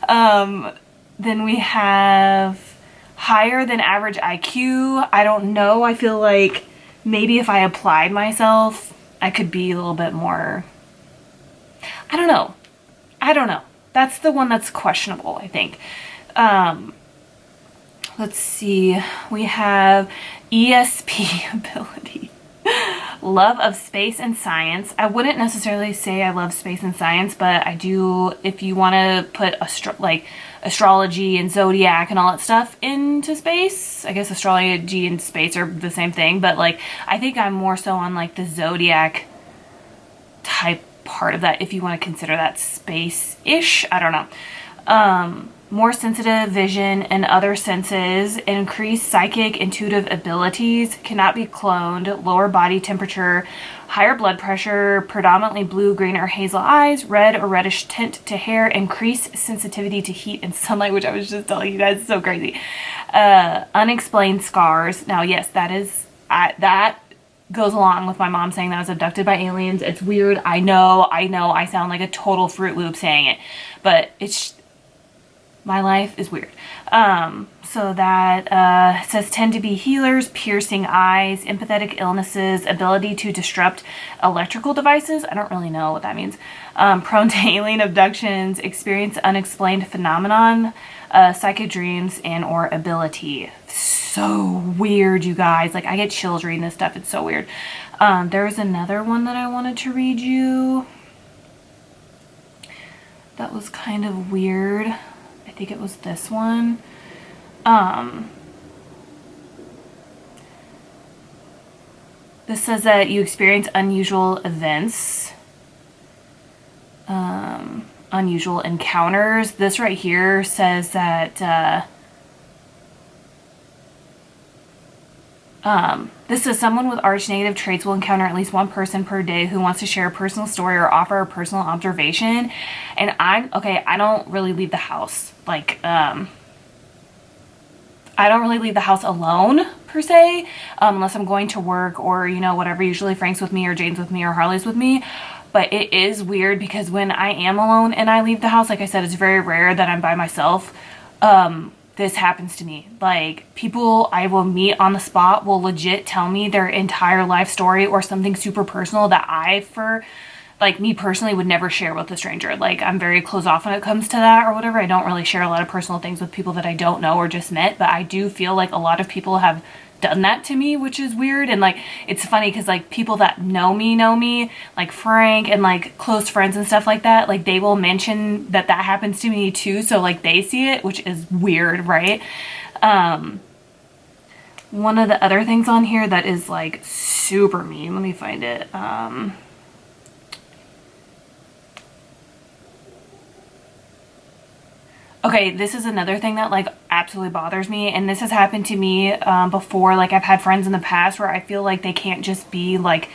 Then we have higher than average IQ. I don't know. I feel like maybe if I applied myself, I could be a little bit more, I don't know. That's the one that's questionable, I think. Let's see. We have ESP ability. Love of space and science. I wouldn't necessarily say I love space and science, but I do, if you want to put astrology and zodiac and all that stuff into space. I guess astrology and space are the same thing, but like, I think I'm more so on like the zodiac type part of that, if you want to consider that space-ish. I don't know. More sensitive vision and other senses, increased psychic intuitive abilities, cannot be cloned, lower body temperature, higher blood pressure, predominantly blue, green, or hazel eyes, red or reddish tint to hair, increased sensitivity to heat and sunlight, which I was just telling you guys is so crazy. Unexplained scars. Now, yes, that goes along with my mom saying that I was abducted by aliens. It's weird. I know. I sound like a total Fruit Loop saying it, but my life is weird. So that says tend to be healers, piercing eyes, empathetic illnesses, ability to disrupt electrical devices. I don't really know what that means. Prone to alien abductions, experience unexplained phenomenon, psychic dreams, and or ability. So weird, you guys. Like, I get chills reading this stuff. It's so weird. There's another one that I wanted to read you. That was kind of weird. I think it was this one. This says that you experience unusual events, unusual encounters. This right here says that this is someone with Rh negative traits will encounter at least one person per day who wants to share a personal story or offer a personal observation. And I don't really leave the house. Like, I don't really leave the house alone per se, unless I'm going to work or, you know, whatever. Usually Frank's with me or Jane's with me or Harley's with me. But it is weird because when I am alone and I leave the house, like I said, it's very rare that I'm by myself. This happens to me. Like, people I will meet on the spot will legit tell me their entire life story or something super personal that like, me personally would never share with a stranger. Like, I'm very closed off when it comes to that or whatever. I don't really share a lot of personal things with people that I don't know or just met, but I do feel like a lot of people have done that to me, which is weird. And like, it's funny because like people that know me, like Frank and like close friends and stuff like that, like they will mention that happens to me too. So like they see it, which is weird, right? One of the other things on here that is like super mean, let me find it. Okay, this is another thing that like absolutely bothers me, and this has happened to me before. Like I've had friends in the past where I feel like they can't just be like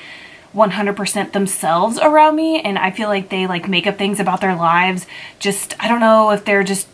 100% themselves around me, and I feel like they like make up things about their lives. Just, I don't know if they're just,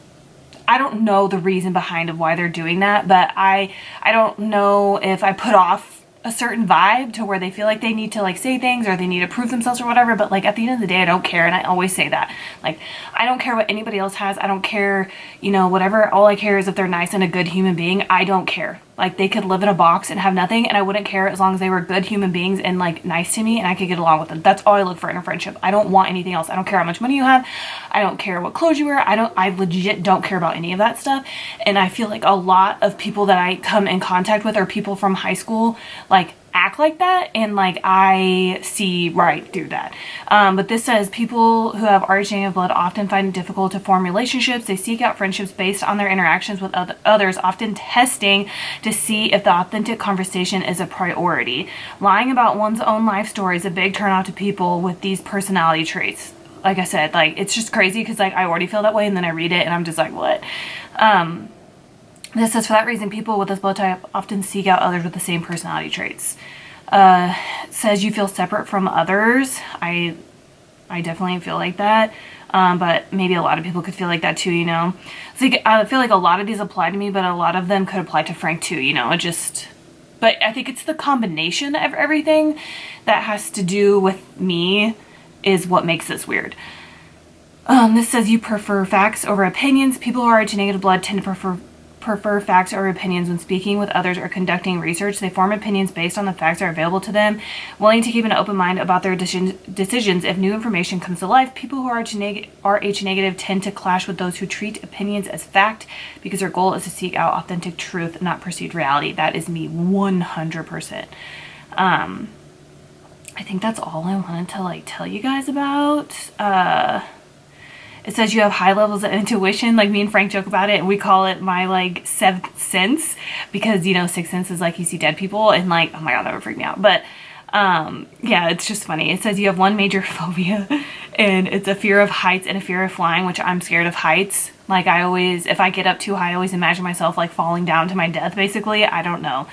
I don't know the reason behind of why they're doing that, but I don't know if I put off a certain vibe to where they feel like they need to like say things or they need to prove themselves or whatever. But like at the end of the day, I don't care. And I always say that, like, I don't care what anybody else has. I don't care, you know, whatever. All I care is if they're nice and a good human being. I don't care. Like they could live in a box and have nothing, and I wouldn't care as long as they were good human beings and like nice to me and I could get along with them. That's all I look for in a friendship. I don't want anything else. I don't care how much money you have. I don't care what clothes you wear. I legit don't care about any of that stuff. And I feel like a lot of people that I come in contact with are people from high school, like act like that, and like I see right through that. But this says people who have Rh negative blood often find it difficult to form relationships. They seek out friendships based on their interactions with others, often testing to see if the authentic conversation is a priority. Lying about one's own life story is a big turnoff to people with these personality traits. Like I said, like it's just crazy because like I already feel that way, and then I read it and I'm just like, what? This says, for that reason, people with this blood type often seek out others with the same personality traits. Says you feel separate from others. I definitely feel like that. But maybe a lot of people could feel like that too, you know. It's like, I feel like a lot of these apply to me, but a lot of them could apply to Frank too, you know. But I think it's the combination of everything that has to do with me is what makes this weird. This says you prefer facts over opinions. People who are Rh negative blood tend to prefer facts over opinions when speaking with others or conducting research. They form opinions based on the facts that are available to them, willing to keep an open mind about their decisions if new information comes to life. People who are Rh negative tend to clash with those who treat opinions as fact because their goal is to seek out authentic truth, not perceived reality. That is me 100%. I think that's all I wanted to like tell you guys about. It says you have high levels of intuition. Like me and Frank joke about it, and we call it my like seventh sense, because you know, sixth sense is like you see dead people, and like, oh my god, that would freak me out. But yeah, it's just funny. It says you have one major phobia, and it's a fear of heights and a fear of flying, which I'm scared of heights. Like I always, if I get up too high, I always imagine myself like falling down to my death, basically. I don't know.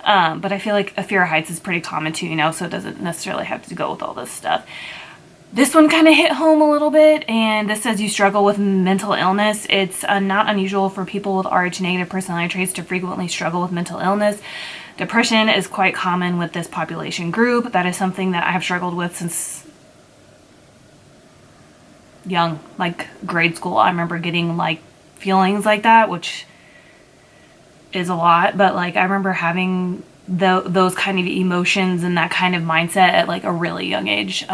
But I feel like a fear of heights is pretty common too, you know, so it doesn't necessarily have to go with all this stuff. This one kind of hit home a little bit, and this says you struggle with mental illness. It's not unusual for people with Rh negative personality traits to frequently struggle with mental illness. Depression is quite common with this population group. That is something that I have struggled with since young, like grade school. I remember getting like feelings like that, which is a lot, but like I remember having those kind of emotions and that kind of mindset at like a really young age,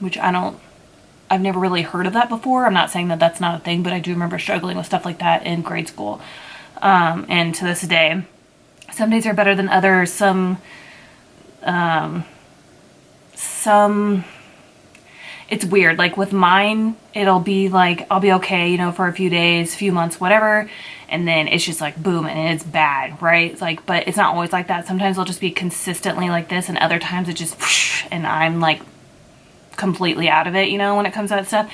which I've never really heard of that before. I'm not saying that that's not a thing, but I do remember struggling with stuff like that in grade school. And to this day, some days are better than others. Some it's weird. Like with mine, it'll be like, I'll be okay, you know, for a few days, few months, whatever. And then it's just like boom, and it's bad, right? It's like, but it's not always like that. Sometimes it'll just be consistently like this, and other times it just whoosh, and I'm like completely out of it, you know, when it comes to that stuff.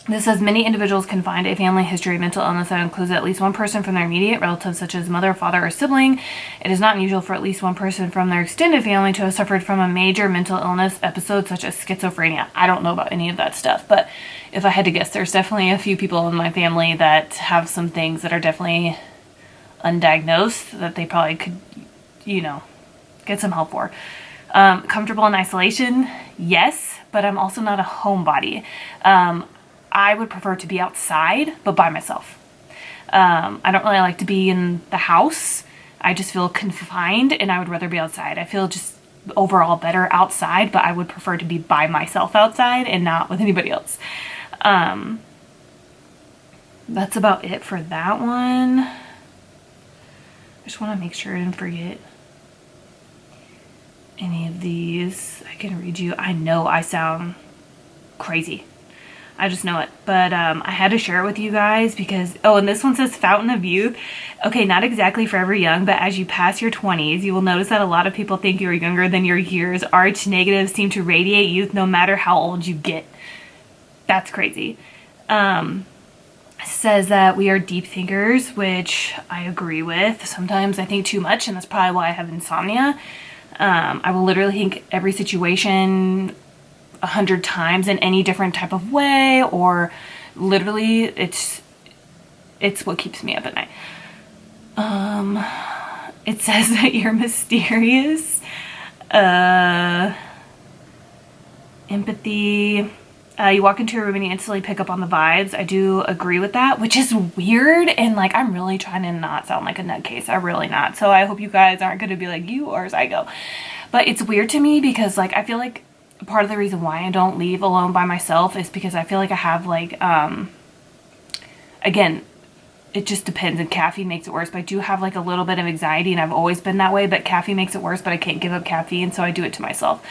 This says many individuals can find a family history of mental illness that includes at least one person from their immediate relatives, such as mother, father, or sibling. It is not unusual for at least one person from their extended family to have suffered from a major mental illness episode, such as schizophrenia. I don't know about any of that stuff, but if I had to guess, there's definitely a few people in my family that have some things that are definitely undiagnosed that they probably could, you know, get some help for. Comfortable in isolation? Yes, but I'm also not a homebody. I would prefer to be outside, but by myself. I don't really like to be in the house. I just feel confined, and I would rather be outside. I feel just overall better outside, but I would prefer to be by myself outside and not with anybody else. That's about it for that one. I just want to make sure I didn't forget any of these. I can read you. I know I sound crazy. I just know it, but I had to share it with you guys because, oh, and this one says Fountain of Youth. Okay, not exactly forever young, but as you pass your 20s, you will notice that a lot of people think you're younger than your years. Rh negatives seem to radiate youth no matter how old you get. That's crazy. says that we are deep thinkers, which I agree with. Sometimes I think too much, and that's probably why I have insomnia. I will literally think every situation 100 times in any different type of way, or literally it's what keeps me up at night. It says that you're mysterious, empathy. You walk into a room and you instantly pick up on the vibes. I do agree with that, which is weird. And like, I'm really trying to not sound like a nutcase. I'm really not. So I hope you guys aren't going to be like, you are psycho. But it's weird to me because like, I feel like part of the reason why I don't leave alone by myself is because I feel like I have like, again, it just depends, and caffeine makes it worse, but I do have like a little bit of anxiety, and I've always been that way, but caffeine makes it worse, but I can't give up caffeine, so I do it to myself.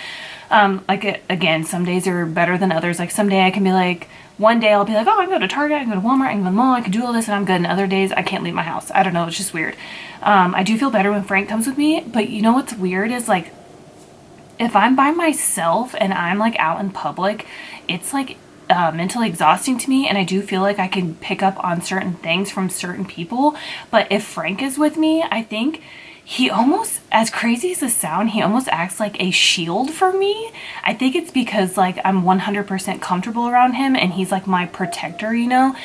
Again, some days are better than others. Like some day I can be like, one day I'll be like, oh, I can go to Target, I can go to Walmart, I can go to the mall, I can do all this and I'm good. And other days I can't leave my house. I don't know, it's just weird. I do feel better when Frank comes with me, but you know what's weird is like, if I'm by myself and I'm like out in public, it's like mentally exhausting to me, and I do feel like I can pick up on certain things from certain people. But if Frank is with me, I think he almost, as crazy as this sounds, he almost acts like a shield for me. I think it's because like I'm 100% comfortable around him and he's like my protector, you know?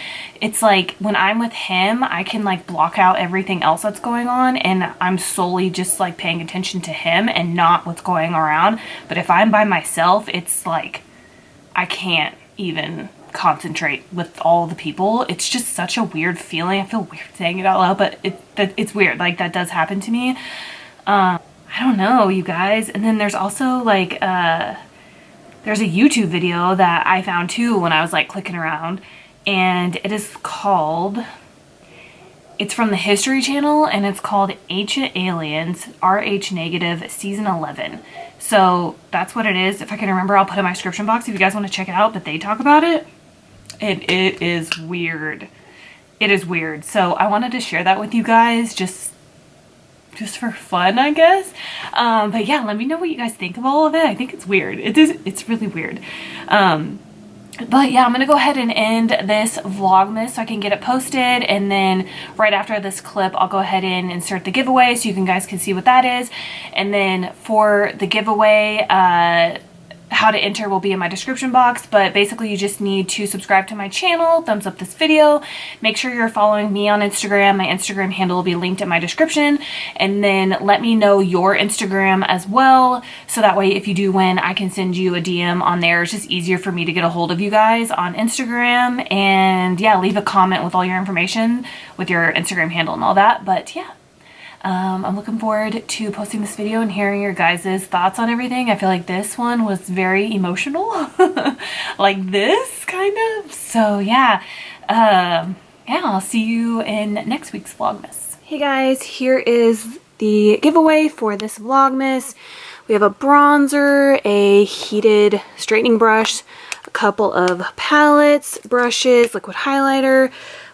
It's like when I'm with him, I can like block out everything else that's going on, and I'm solely just like paying attention to him and not what's going around. But if I'm by myself, it's like I can't even concentrate with all the people. It's just such a weird feeling. I feel weird saying it out loud, but it's weird. Like that does happen to me. I don't know, you guys. And then there's also like there's a YouTube video that I found too when I was like clicking around, and it is called, it's from the History Channel, and it's called Ancient Aliens RH Negative Season 11. So that's what it is. If I can remember, I'll put it in my description box if you guys want to check it out, but they talk about it. And it is weird. It is weird. So I wanted to share that with you guys just for fun, I guess. But yeah, let me know what you guys think of all of it. I think it's weird. It's really weird. But yeah, I'm going to go ahead and end this Vlogmas so I can get it posted. And then right after this clip, I'll go ahead and insert the giveaway so you guys can see what that is. And then for the giveaway, how to enter will be in my description box, but basically you just need to subscribe to my channel, thumbs up this video, make sure you're following me on Instagram. My Instagram handle will be linked in my description, and then let me know your Instagram as well, so that way if you do win, I can send you a DM on there. It's just easier for me to get a hold of you guys on Instagram. And yeah, leave a comment with all your information with your Instagram handle and all that. But yeah, I'm looking forward to posting this video and hearing your guys' thoughts on everything. I feel like this one was very emotional, like this kind of. So yeah, yeah, I'll see you in next week's Vlogmas. Hey guys, here is the giveaway for this Vlogmas. We have a bronzer, a heated straightening brush, a couple of palettes, brushes, liquid highlighter.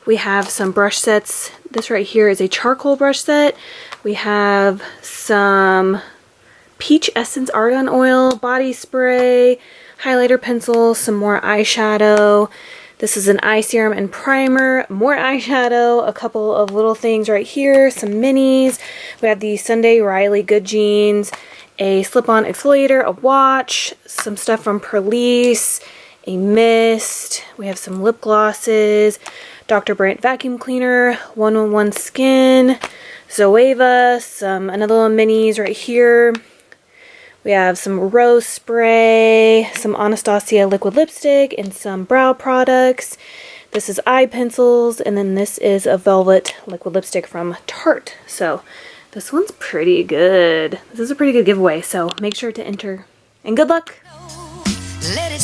We have some brush sets. This right here is a charcoal brush set. We have some Peach Essence Argan Oil, body spray, highlighter pencil, some more eyeshadow. This is an eye serum and primer, more eyeshadow, a couple of little things right here, some minis. We have the Sunday Riley Good Jeans, a slip-on exfoliator, a watch, some stuff from Perlice, a mist. We have some lip glosses, Dr. Brandt vacuum cleaner, 111 Skin, Zoeva, another little minis right here. We have some rose spray, some Anastasia liquid lipstick, and some brow products. This is eye pencils, and then this is a velvet liquid lipstick from Tarte. So this one's pretty good. This is a pretty good giveaway, so make sure to enter. And good luck! Let it